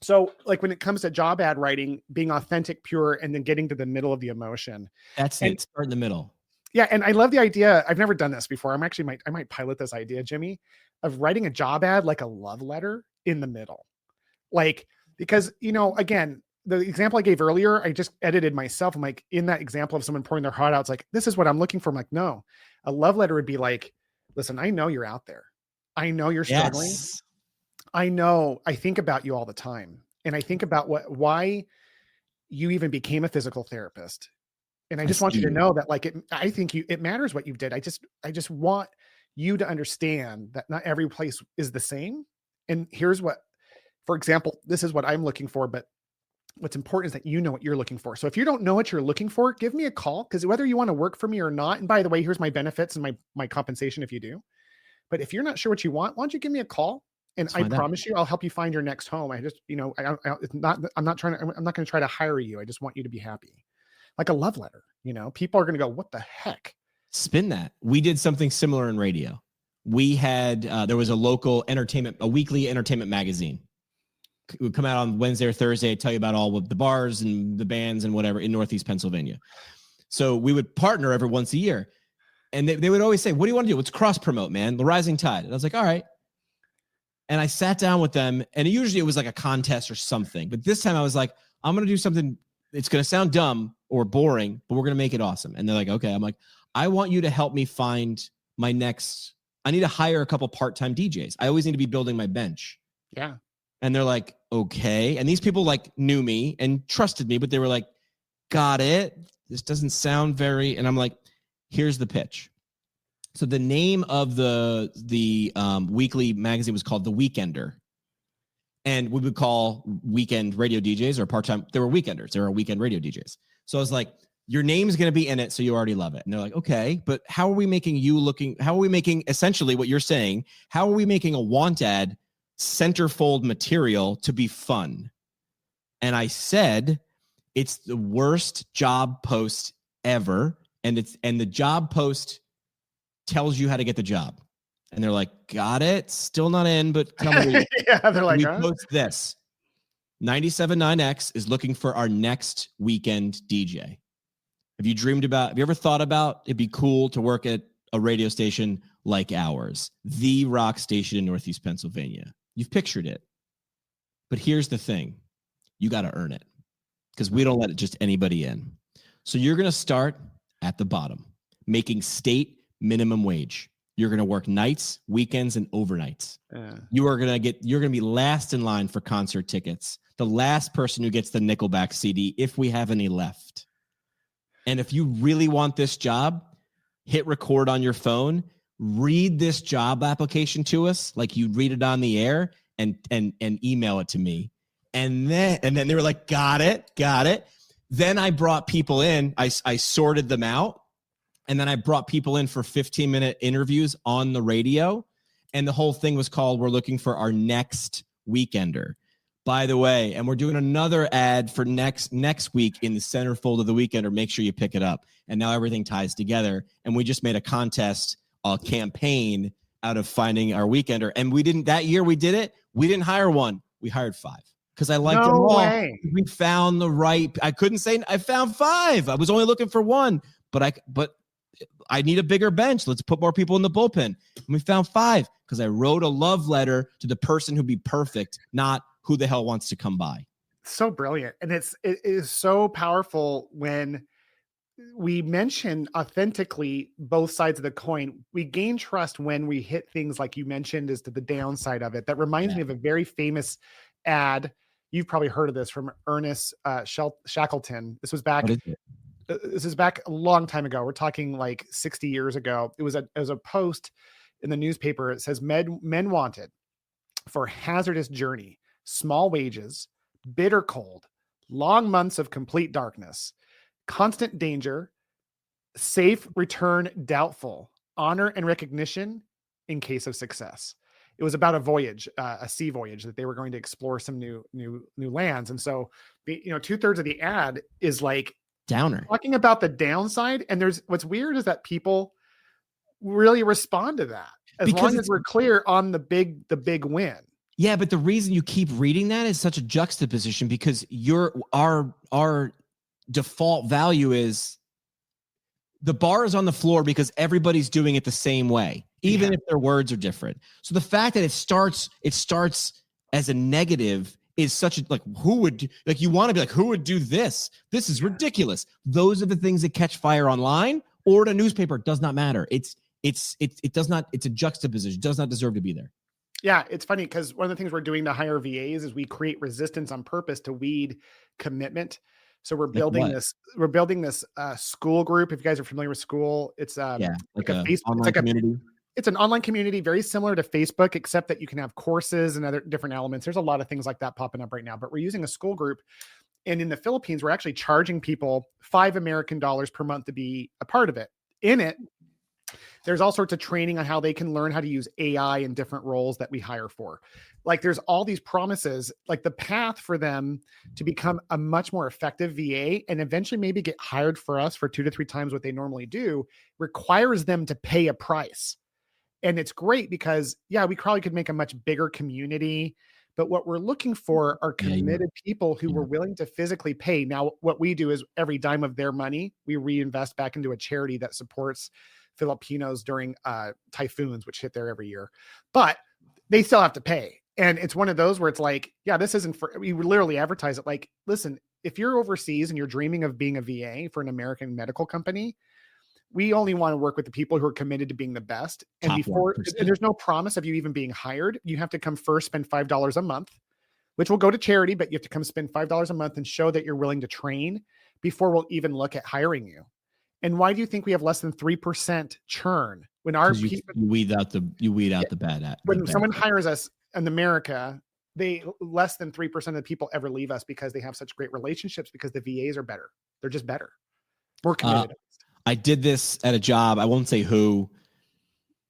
So like when it comes to job ad writing, being authentic, pure, and then getting to the middle of the emotion. That's it. Start in the middle. Yeah, and I love the idea. I've never done this before. I might pilot this idea, Jimmy, of writing a job ad like a love letter in the middle. Like, because, again, the example I gave earlier, I just edited myself. I'm like, in that example of someone pouring their heart out, it's like, this is what I'm looking for. I'm like, no, a love letter would be like, listen, I know you're out there. I know you're struggling. Yes. I know. I think about you all the time. And I think about why you even became a physical therapist. And I just want you to know that, like, I think it matters what you did. I just want you to understand that not every place is the same. And here's what, for example, this is what I'm looking for, but what's important is that you know what you're looking for. So if you don't know what you're looking for, give me a call, because whether you want to work for me or not, and by the way, here's my benefits and my compensation if you do. But if you're not sure what you want, why don't you give me a call? And I promise you, I'll help you find your next home. I'm not going to try to hire you. I just want you to be happy. Like a love letter, people are going to go, what the heck? Spin that. We did something similar in radio. We had, there was a local a weekly entertainment magazine. It would come out on Wednesday or Thursday, tell you about all of the bars and the bands and whatever in Northeast Pennsylvania. So we would partner every once a year. And they would always say, what do you want to do? Let's cross promote, man. The Rising Tide. And I was like, all right. And I sat down with them, and usually it was like a contest or something. But this time I was like, I'm going to do something. It's going to sound dumb or boring, but we're going to make it awesome. And they're like, okay. I'm like, I want you to help me find I need to hire a couple part-time DJs. I always need to be building my bench. Yeah. And they're like, okay. And these people like knew me and trusted me, but they were like, got it. This doesn't sound and I'm like, here's the pitch. So the name of the weekly magazine was called The Weekender. And we would call weekend radio DJs or part-time. They were weekenders. They were weekend radio DJs. So I was like, your name's going to be in it, so you already love it. And they're like, okay, but how are we making essentially what you're saying, how are we making a want ad centerfold material to be fun? And I said, it's the worst job post ever. And the job post tells you how to get the job. And they're like, got it. Still not in, but tell me. Yeah, they're like, we post this. 97.9X is looking for our next weekend DJ. Have you ever thought about it'd be cool to work at a radio station like ours, the rock station in Northeast Pennsylvania? You've pictured it. But here's the thing. You got to earn it because we don't let just anybody in. So you're going to start at the bottom, making state minimum wage. You're going to work nights, weekends, and overnights. You're going to be last in line for concert tickets. The last person who gets the Nickelback CD, if we have any left. And if you really want this job, hit record on your phone, read this job application to us like you read it on the air, and email it to me. And then they were like, got it. Then I brought people in. I sorted them out. And then I brought people in for 15-minute interviews on the radio. And the whole thing was called, we're looking for our next weekender. By the way, and we're doing another ad for next week in the centerfold of the Weekender. Make sure you pick it up. And now everything ties together. And we just made a contest, a campaign out of finding our Weekender. And we didn't hire one. We hired 5 because I liked them all. Way. We found the right. I couldn't say I found 5. I was only looking for 1, but I need a bigger bench. Let's put more people in the bullpen. And we found 5 because I wrote a love letter to the person who'd be perfect, not who the hell wants to come by. So brilliant. And it is so powerful when we mention authentically both sides of the coin. We gain trust when we hit things like you mentioned as to the downside of it. That reminds me of a very famous ad. You've probably heard of this from Ernest Shackleton. This was back a long time ago. We're talking like 60 years ago. It was a post in the newspaper. It says men wanted for hazardous journey, small wages, bitter cold, long months of complete darkness, constant danger, safe return doubtful, honor and recognition in case of success. It was about a voyage, a sea voyage that they were going to explore some new lands. And so, 2/3 of the ad is like downer, talking about the downside. And what's weird is that people really respond to that as long as we're clear on the big win. Yeah, but the reason you keep reading that is such a juxtaposition because our default value is the bar is on the floor because everybody's doing it the same way, even if their words are different. So the fact that it starts as a negative is such a who would you want to be like, who would do this? This is ridiculous. Those are the things that catch fire online or in a newspaper. It does not matter. It's a juxtaposition. It does not deserve to be there. Yeah, it's funny because one of the things we're doing to hire VAs is we create resistance on purpose to weed commitment. So we're building this school group. If you guys are familiar with school, it's like a Facebook, online community. It's an online community very similar to Facebook, except that you can have courses and other different elements. There's a lot of things like that popping up right now, but we're using a school group. And in the Philippines, we're actually charging people $5 American per month to be a part of it. In it, there's all sorts of training on how they can learn how to use AI in different roles that we hire for. Like there's all these promises, like the path for them to become a much more effective VA and eventually maybe get hired for us for 2 to 3 times what they normally do requires them to pay a price. And it's great because, we probably could make a much bigger community, but what we're looking for are committed people who were willing to physically pay. Now, what we do is every dime of their money, we reinvest back into a charity that supports Filipinos during typhoons, which hit there every year, but they still have to pay. And it's one of those where it's like, this isn't for, we literally advertise it like, listen, if you're overseas and you're dreaming of being a VA for an American medical company, we only want to work with the people who are committed to being the best. And and there's no promise of you even being hired. You have to come first, spend $5 a month, which will go to charity, but you have to come spend $5 a month and show that you're willing to train before we'll even look at hiring you. And why do you think we have less than 3% churn when our people you weed out the bad? When someone hires us in America, less than 3% of the people ever leave us because they have such great relationships because the VAs are better. They're just better. We're committed. I did this at a job. I won't say who,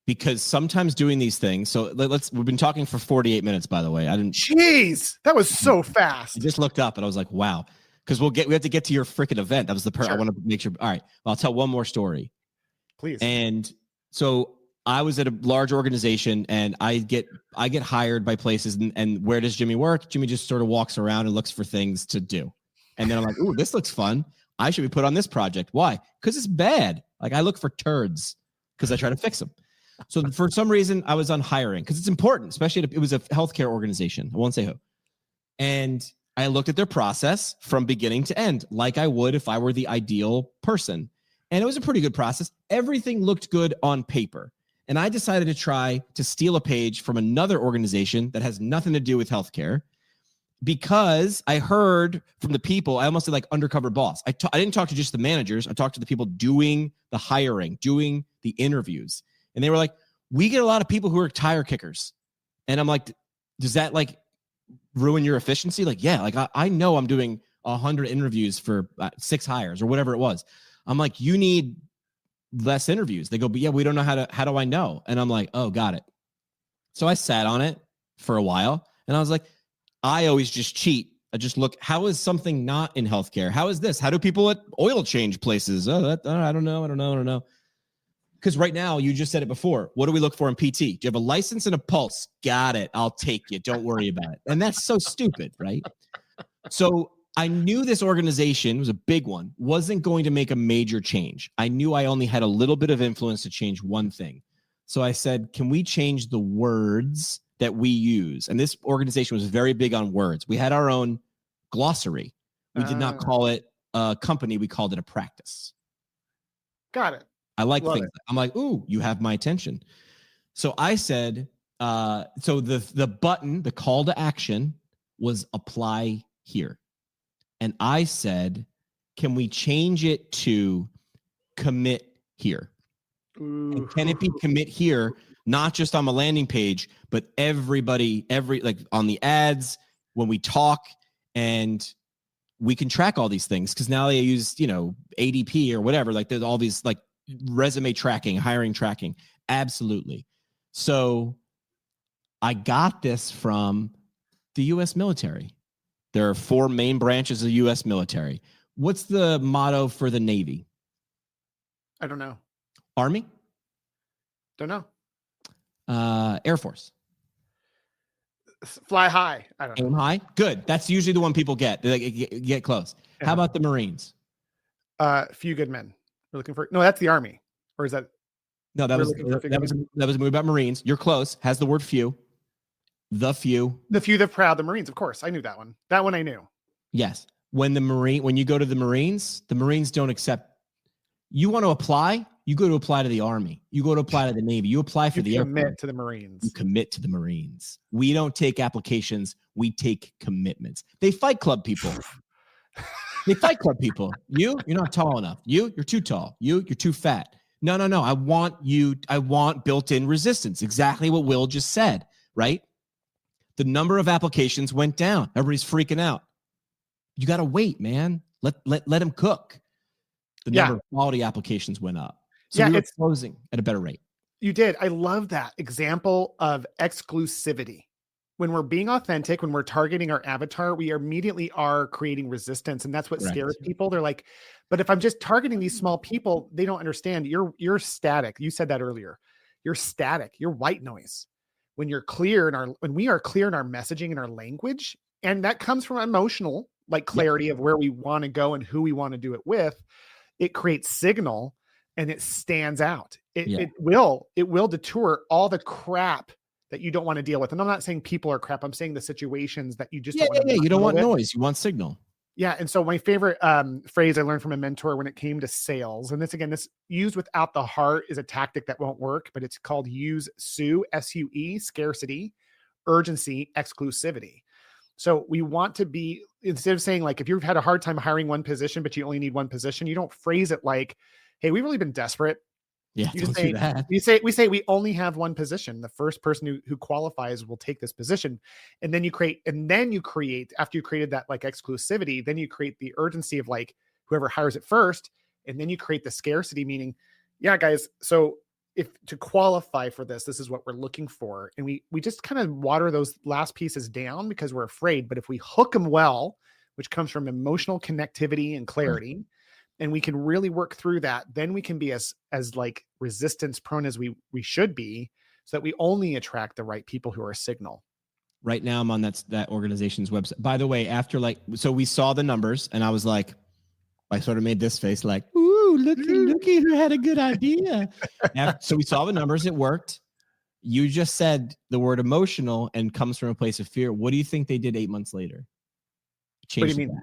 because sometimes doing these things. So we've been talking for 48 minutes, by the way. Jeez, that was so fast. I just looked up and I was like, wow. Because we have to get to your freaking event. That was the part I want to make sure. All right. I'll tell one more story. Please. And so I was at a large organization and I get hired by places and where does Jimmy work? Jimmy just sort of walks around and looks for things to do. And then I'm like, ooh, this looks fun. I should be put on this project. Why? Because it's bad. Like I look for turds because I try to fix them. So for some reason I was on hiring because it's important, especially it was a healthcare organization. I won't say who. And I looked at their process from beginning to end, like I would if I were the ideal person. And it was a pretty good process. Everything looked good on paper. And I decided to try to steal a page from another organization that has nothing to do with healthcare because I heard from the people, I almost did like undercover boss. I didn't talk to just the managers. I talked to the people doing the hiring, doing the interviews. And they were like, we get a lot of people who are tire kickers. And I'm like, does that like ruin your efficiency? Like, yeah, like I know I'm doing 100 interviews for 6 hires or whatever it was. I'm like, you need less interviews. They go, but yeah, we don't know how do I know? And I'm like, oh, got it. So I sat on it for a while and I was like, I always just cheat. I just look, how is something not in healthcare? How is this? How do people at oil change places? Oh, I don't know. Because right now, you just said it before. What do we look for in PT? Do you have a license and a pulse? Got it. I'll take you. Don't worry about it. And that's so stupid, right? So I knew this organization, was a big one, wasn't going to make a major change. I knew I only had a little bit of influence to change one thing. So I said, can we change the words that we use? And this organization was very big on words. We had our own glossary. We did not call it a company. We called it a practice. Got it. I like things. I'm like, ooh, you have my attention. So I said, so the button, the call to action was apply here. And I said, can we change it to commit here? And can it be commit here, not just on a landing page, but everybody, like on the ads, when we talk, and we can track all these things because now they use, ADP or whatever. Like there's all these like resume tracking, hiring tracking. Absolutely. So I got this from the U.S. military. There are 4 main branches of the U.S. military. What's the motto for the Navy? I don't know. Army? Don't know. Air Force. Fly high. I don't know. Aim high? Good. That's usually the one people get. They get close. Yeah. How about the Marines? Few good men. We're looking for. No, that's the Army. Or is that? No, that was a movie about Marines. You're close. Has the word few. The few. The few that proud. The Marines, of course. I knew that one. That one I knew. Yes. When you go to the Marines don't accept. You want to apply, you go to apply to the Army. You go to apply to the Navy. You apply for the Air Force. You commit to the Marines. You commit to the Marines. We don't take applications. We take commitments. They fight club people. They fight club people. You're not tall enough. You're too tall. You're too fat. No. I want built-in resistance. Exactly what Will just said, right? The number of applications went down. Everybody's freaking out. You got to wait, man. Let them cook. The number of quality applications went up. So we were closing at a better rate. You did. I love that example of exclusivity. When we're being authentic, when we're targeting our avatar, we immediately are creating resistance. And that's what scares people. They're like, but if I'm just targeting these small people, they don't understand. You're static. You said that earlier. You're static. You're white noise. When you're clear when we are clear in our messaging and our language, and that comes from emotional like clarity of where we want to go and who we want to do it with, it creates signal and it stands out. It will detour all the crap that you don't want to deal with. And I'm not saying people are crap. I'm saying the situations that you just don't want to you don't want noise. You want signal. Yeah. And so my favorite phrase I learned from a mentor when it came to sales, and this used without the heart is a tactic that won't work, but it's called use SUE, S-U-E, scarcity, urgency, exclusivity. So we want to be, instead of saying like, if you've had a hard time hiring one position, but you only need one position, you don't phrase it like, hey, we've really been desperate. Yeah, you just say, do that. We say we only have one position. The first person who qualifies will take this position. And then you create, after you created that like exclusivity, then you create the urgency of like whoever hires it first. And then you create the scarcity, meaning, yeah, guys. So if to qualify for this is what we're looking for. And we just kind of water those last pieces down because we're afraid. But if we hook them well, which comes from emotional connectivity and clarity, and we can really work through that, then we can be as like resistance prone as we should be, so that we only attract the right people who are a signal. Right now I'm on that organization's website. By the way, after so we saw the numbers and I was like, I sort of made this face like, ooh, looky who had a good idea. So we saw the numbers, it worked. You just said the word emotional and comes from a place of fear. What do you think they did 8 months later? What do you mean?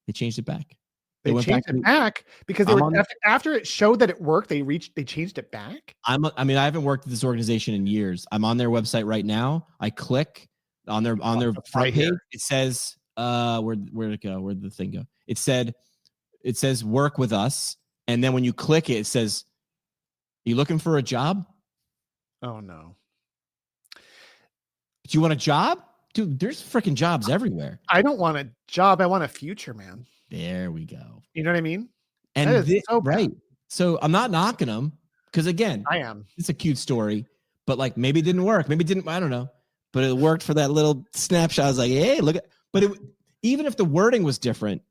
They changed it back. They changed it back because they were after it showed that it worked. They changed it back. I haven't worked at this organization in years. I'm on their website right now. I click on their front page. It says where'd it go? Where'd the thing go? It says work with us, and then when you click it, it says, "You looking for a job?" Oh no! Do you want a job, dude? There's freaking jobs everywhere. I don't want a job. I want a future, man. There we go. You know what I mean? And so right. So I'm not knocking them because again, I am. It's a cute story, but like maybe it didn't work. Maybe it didn't. I don't know. But it worked for that little snapshot. I was like, hey, look at. But even if the wording was different,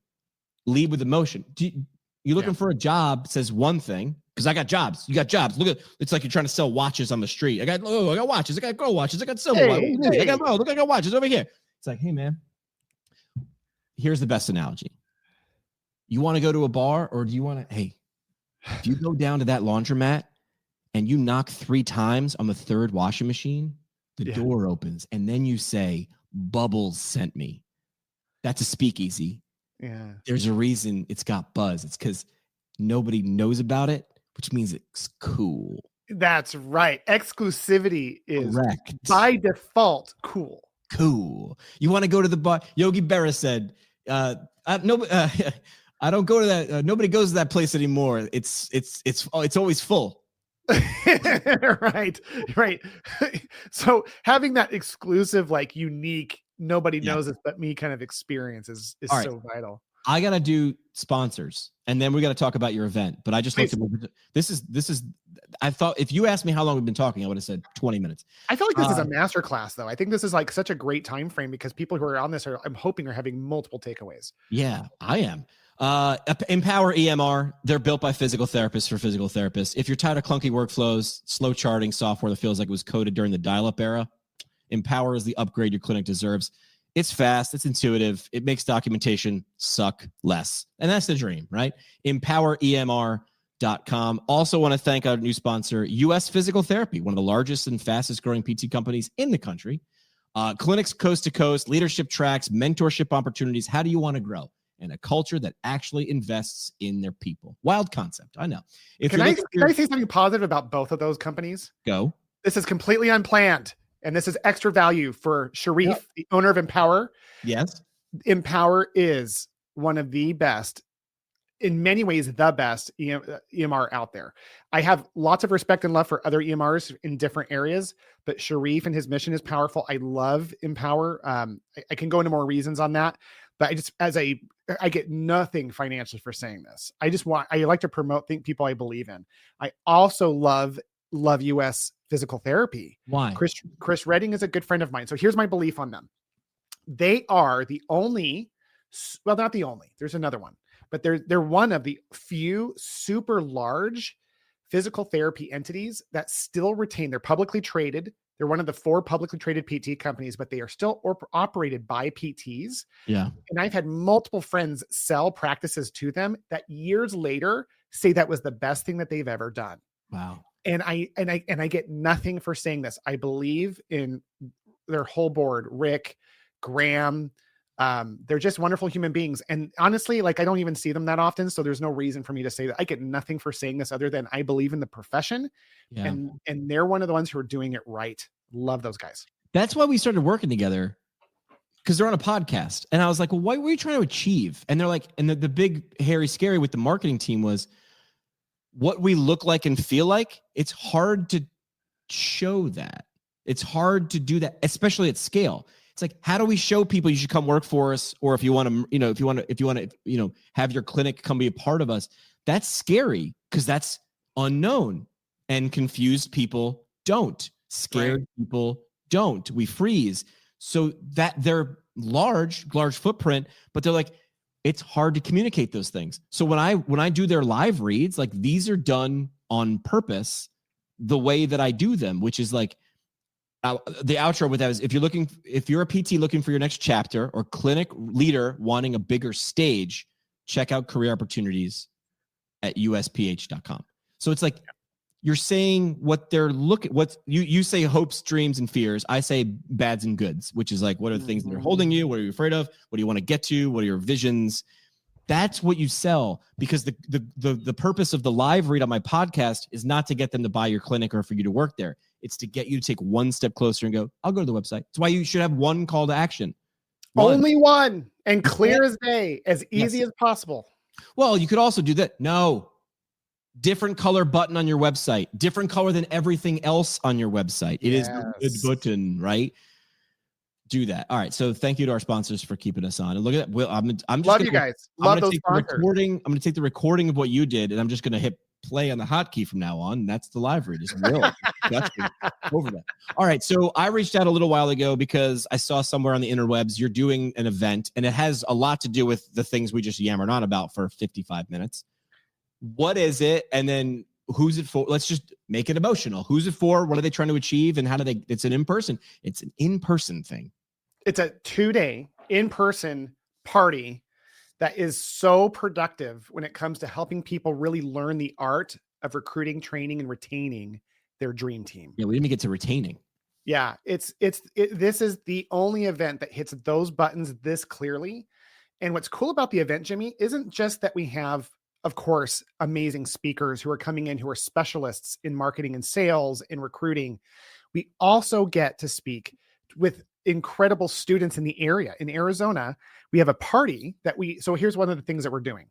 lead with emotion. You looking for a job says one thing because I got jobs. You got jobs. Look at it's like you're trying to sell watches on the street. I got watches. I got girl watches. I got silver watches. I got watches over here. It's like, hey man, here's the best analogy. You want to go to a bar or do you want to, hey, if you go down to that laundromat and you knock 3 times on the third washing machine, the door opens and then you say, Bubbles sent me. That's a speakeasy. Yeah. There's a reason it's got buzz. It's because nobody knows about it, which means it's cool. That's right. Exclusivity is correct. By default cool. Cool. You want to go to the bar? Yogi Berra said, I don't go to that. Nobody goes to that place anymore. It's always full. Right. So having that exclusive, like unique, nobody knows it but me kind of experience is so vital. I got to do sponsors and then we got to talk about your event. But I just looked at this is, I thought if you asked me how long we've been talking, I would have said 20 minutes. I feel like this is a masterclass though. I think this is like such a great time frame because people who are on this I'm hoping are having multiple takeaways. Yeah, I am. Empower EMR. They're built by physical therapists for physical therapists. If you're tired of clunky workflows, slow charting software that feels like it was coded during the dial-up era, Empower is the upgrade your clinic deserves. It's fast. It's intuitive. It makes documentation suck less. And that's the dream, right? EmpowerEMR.com. Also want to thank our new sponsor, US Physical Therapy, one of the largest and fastest growing PT companies in the country. Clinics coast to coast, leadership tracks, mentorship opportunities. How do you want to grow? And a culture that actually invests in their people. Wild concept, I know. Can I say something positive about both of those companies? Go. This is completely unplanned, and this is extra value for Sharif, the owner of Empower. Yes. Empower is one of the best, in many ways, the best EMR out there. I have lots of respect and love for other EMRs in different areas, but Sharif and his mission is powerful. I love Empower. I can go into more reasons on that. But I get nothing financially for saying this. I like to promote people I believe in. I also love US Physical Therapy. Why? Chris Redding is a good friend of mine. So here's my belief on them. They are the only, well, not the only, there's another one, but they're one of the few super large physical therapy entities that still retain, they're publicly traded. They're one of the 4 publicly traded PT companies, but they are still operated by PTs. Yeah. And I've had multiple friends sell practices to them that years later say that was the best thing that they've ever done. Wow. And I get nothing for saying this. I believe in their whole board, Rick, Graham. They're just wonderful human beings. And honestly, like I don't even see them that often. So there's no reason for me to say that. I get nothing for saying this other than I believe in the profession. Yeah. And they're one of the ones who are doing it right. Love those guys. That's why we started working together, because they're on a podcast. And I was like, well, what were you trying to achieve? And they're like, and the big hairy scary with the marketing team was what we look like and feel like. It's hard to show that. It's hard to do that, especially at scale. It's like, how do we show people you should come work for us? Or if you want to, if you want to, have your clinic come be a part of us, that's scary because that's unknown, and confused people don't. Scared people don't. We freeze. So that they're large footprint, but they're like, it's hard to communicate those things. So when I do their live reads, like these are done on purpose the way that I do them, which is like the outro with that is if you're a PT looking for your next chapter or clinic leader wanting a bigger stage, check out career opportunities at usph.com. So it's like you're saying what they're looking, what you say hopes, dreams, and fears. I say bads and goods, which is like, what are the things that are holding you? What are you afraid of? What do you want to get to? What are your visions? That's what you sell, because the purpose of the live read on my podcast is not to get them to buy your clinic or for you to work there. It's to get you to take one step closer and go, I'll go to the website. That's why you should have one call to action. Only one, and clear as day, as easy as possible. Well, you could also do that. No. Different color button on your website, different color than everything else on your website. It is the good button, right? Do that. All right. So thank you to our sponsors for keeping us on. And look at that. I'm just love you guys. Love those sponsors. I'm going to take the recording of what you did, and I'm just going to hit play on the hotkey from now on. And that's the live read. It's real. Over that. All right. So I reached out a little while ago because I saw somewhere on the interwebs you're doing an event, and it has a lot to do with the things we just yammered on about for 55 minutes. What is it? And then who's it for? Let's just make it emotional. Who's it for? What are they trying to achieve? And how do they, it's an in-person thing. It's a 2-day in-person party that is so productive when it comes to helping people really learn the art of recruiting, training, and retaining their dream team. Yeah. We didn't even get to retaining. Yeah. This is the only event that hits those buttons this clearly. And what's cool about the event, Jimmy, isn't just that we have, of course, amazing speakers who are coming in who are specialists in marketing and sales and recruiting. We also get to speak with incredible students in the area. In Arizona, we have a party so here's one of the things that we're doing.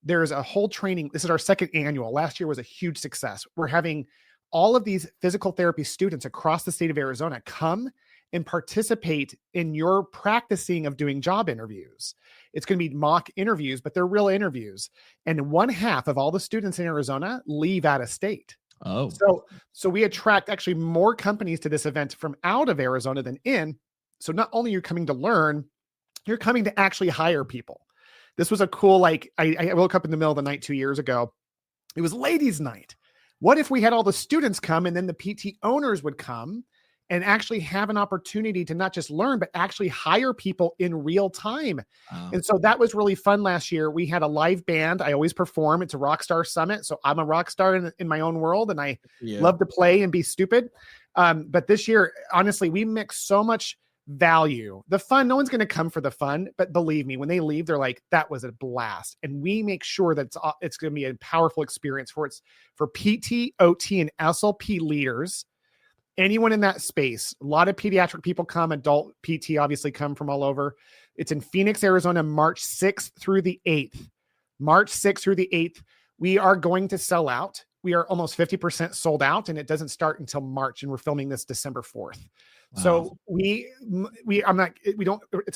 There's a whole training. This is our second annual. Last year was a huge success. We're having all of these physical therapy students across the state of Arizona come and participate in your practicing of doing job interviews. It's going to be mock interviews, but they're real interviews. And 1/2 of all the students in Arizona leave out of state. Oh, so we attract actually more companies to this event from out of Arizona than in. So not only are you coming to learn, you're coming to actually hire people. This was a cool, I woke up in the middle of the night 2 years ago. It was ladies' night. What if we had all the students come and then the PT owners would come and actually have an opportunity to not just learn, but actually hire people in real time. And so that was really fun last year. We had a live band. I always perform. It's a Rockstar Summit. So I'm a rock star in my own world, and I love to play and be stupid. But this year, honestly, we mix so much value. The fun, no one's going to come for the fun, but believe me, when they leave, they're like, that was a blast. And we make sure that it's going to be a powerful experience for PT, OT, and SLP leaders. Anyone in that space. A lot of pediatric people come, adult PT obviously come from all over. It's in Phoenix, Arizona, March 6th through the 8th. March 6th through the 8th. We are going to sell out. We are almost 50% sold out, and it doesn't start until March, and we're filming this December 4th. Wow. So it's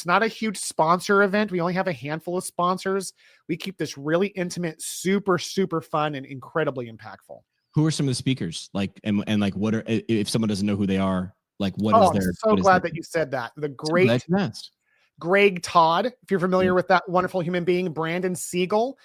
not a huge sponsor event. We only have a handful of sponsors. We keep this really intimate, super, super fun, and incredibly impactful. Who are some of the speakers? And what are, if someone doesn't know who they are, what is their? I'm so glad that you said that. The great Greg Todd, if you're familiar with that wonderful human being, Brandon Siegel,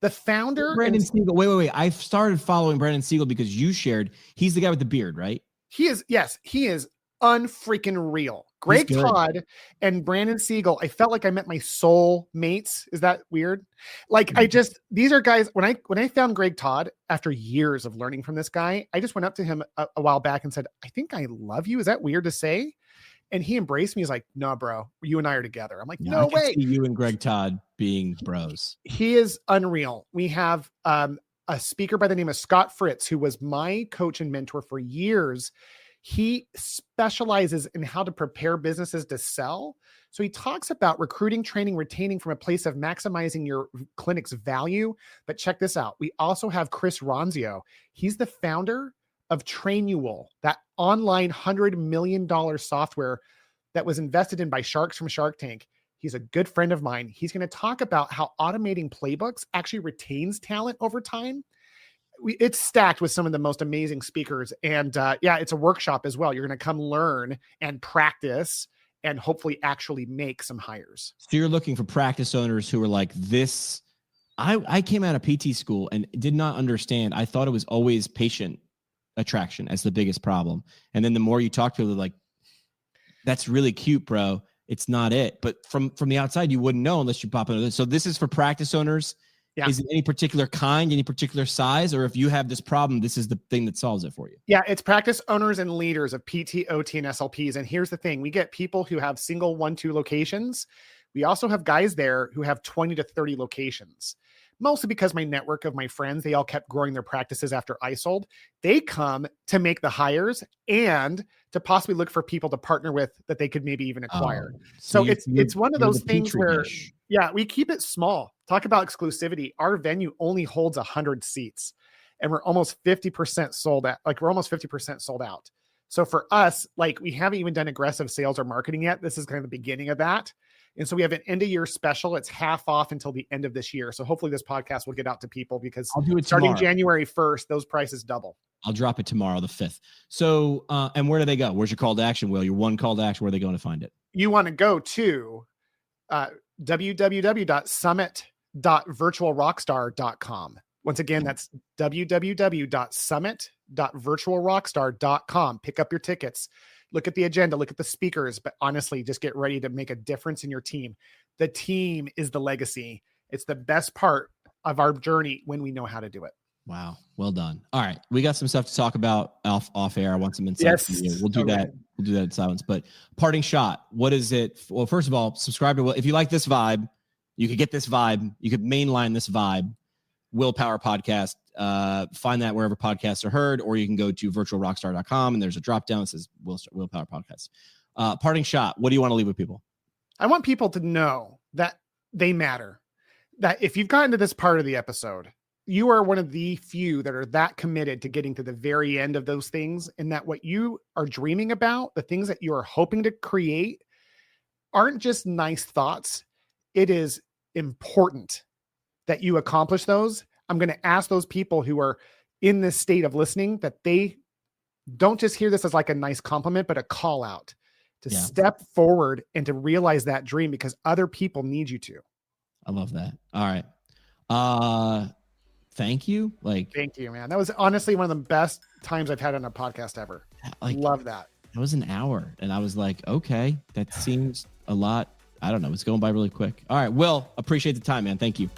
the founder. Brandon Siegel. Wait. I started following Brandon Siegel because you shared. He's the guy with the beard, right? He is. Yes, he is unfreaking real. Greg Todd and Brandon Siegel. I felt like I met my soul mates. Is that weird? These are guys. When I found Greg Todd after years of learning from this guy, I just went up to him a while back and said, I think I love you. Is that weird to say? And he embraced me. He's like, no, bro, you and I are together. I'm like, no way. See you and Greg Todd being bros. He is unreal. We have a speaker by the name of Scott Fritz, who was my coach and mentor for years. He specializes in how to prepare businesses to sell. So he talks about recruiting, training, retaining from a place of maximizing your clinic's value. But check this out. We also have Chris Ronzio. He's the founder of Trainual, that online $100 million software that was invested in by sharks from Shark Tank. He's a good friend of mine. He's going to talk about how automating playbooks actually retains talent over time. It's stacked with some of the most amazing speakers. And it's a workshop as well. You're going to come learn and practice and hopefully actually make some hires. So you're looking for practice owners who are like this. I came out of PT school and did not understand. I thought it was always patient attraction as the biggest problem. And then the more you talk to people, they're like, that's really cute, bro. It's not it. But from the outside, you wouldn't know unless you pop into this. So this is for practice owners. Yeah. Is it any particular kind, any particular size? Or if you have this problem, this is the thing that solves it for you? Yeah, it's practice owners and leaders of PT, OT, and SLPs. And here's the thing. We get people who have single 1-2 locations. We also have guys there who have 20 to 30 locations. Mostly because my network of my friends, they all kept growing their practices after I sold. They come to make the hires and to possibly look for people to partner with that they could maybe even acquire. So it's one of those things where, yeah, we keep it small. Talk about exclusivity. Our venue only holds 100 seats and we're almost 50% sold out. Like we're almost 50% sold out. So for us, like we haven't even done aggressive sales or marketing yet. This is kind of the beginning of that. And so we have an end of year special. It's half off until the end of this year. So hopefully this podcast will get out to people because I'll do it starting tomorrow. January 1st, those prices double. I'll drop it tomorrow, the 5th. So, and where do they go? Where's your call to action, Will? Your one call to action, where are they going to find it? You want to go to www.summit.virtualrockstar.com. Once again, that's www.summit.virtualrockstar.com. Pick up your tickets. Look at the agenda, look at the speakers, but honestly, just get ready to make a difference in your team. The team is the legacy. It's the best part of our journey when we know how to do it. Wow. Well done. All right. We got some stuff to talk about off air. I want some insight from you. We'll do that. We'll do that in silence. But parting shot, what is it? Well, first of all, subscribe to Will. If you like this vibe, you could get this vibe. You could mainline this vibe. Willpower Podcast. Find that wherever podcasts are heard, or you can go to virtualrockstar.com and there's a drop down that says Willpower Podcast. Parting shot. What do you want to leave with people? I want people to know that they matter. That if you've gotten to this part of the episode, you are one of the few that are that committed to getting to the very end of those things, and that what you are dreaming about, the things that you are hoping to create, aren't just nice thoughts. It is important that you accomplish those. I'm going to ask those people who are in this state of listening that they don't just hear this as like a nice compliment, but a call out to step forward and to realize that dream because other people need you to. I love that. All right. Thank you. Thank you, man. That was honestly one of the best times I've had on a podcast ever. Love that. It was an hour and I was like, okay, that seems a lot. I don't know. It's going by really quick. All right. Will, appreciate the time, man. Thank you.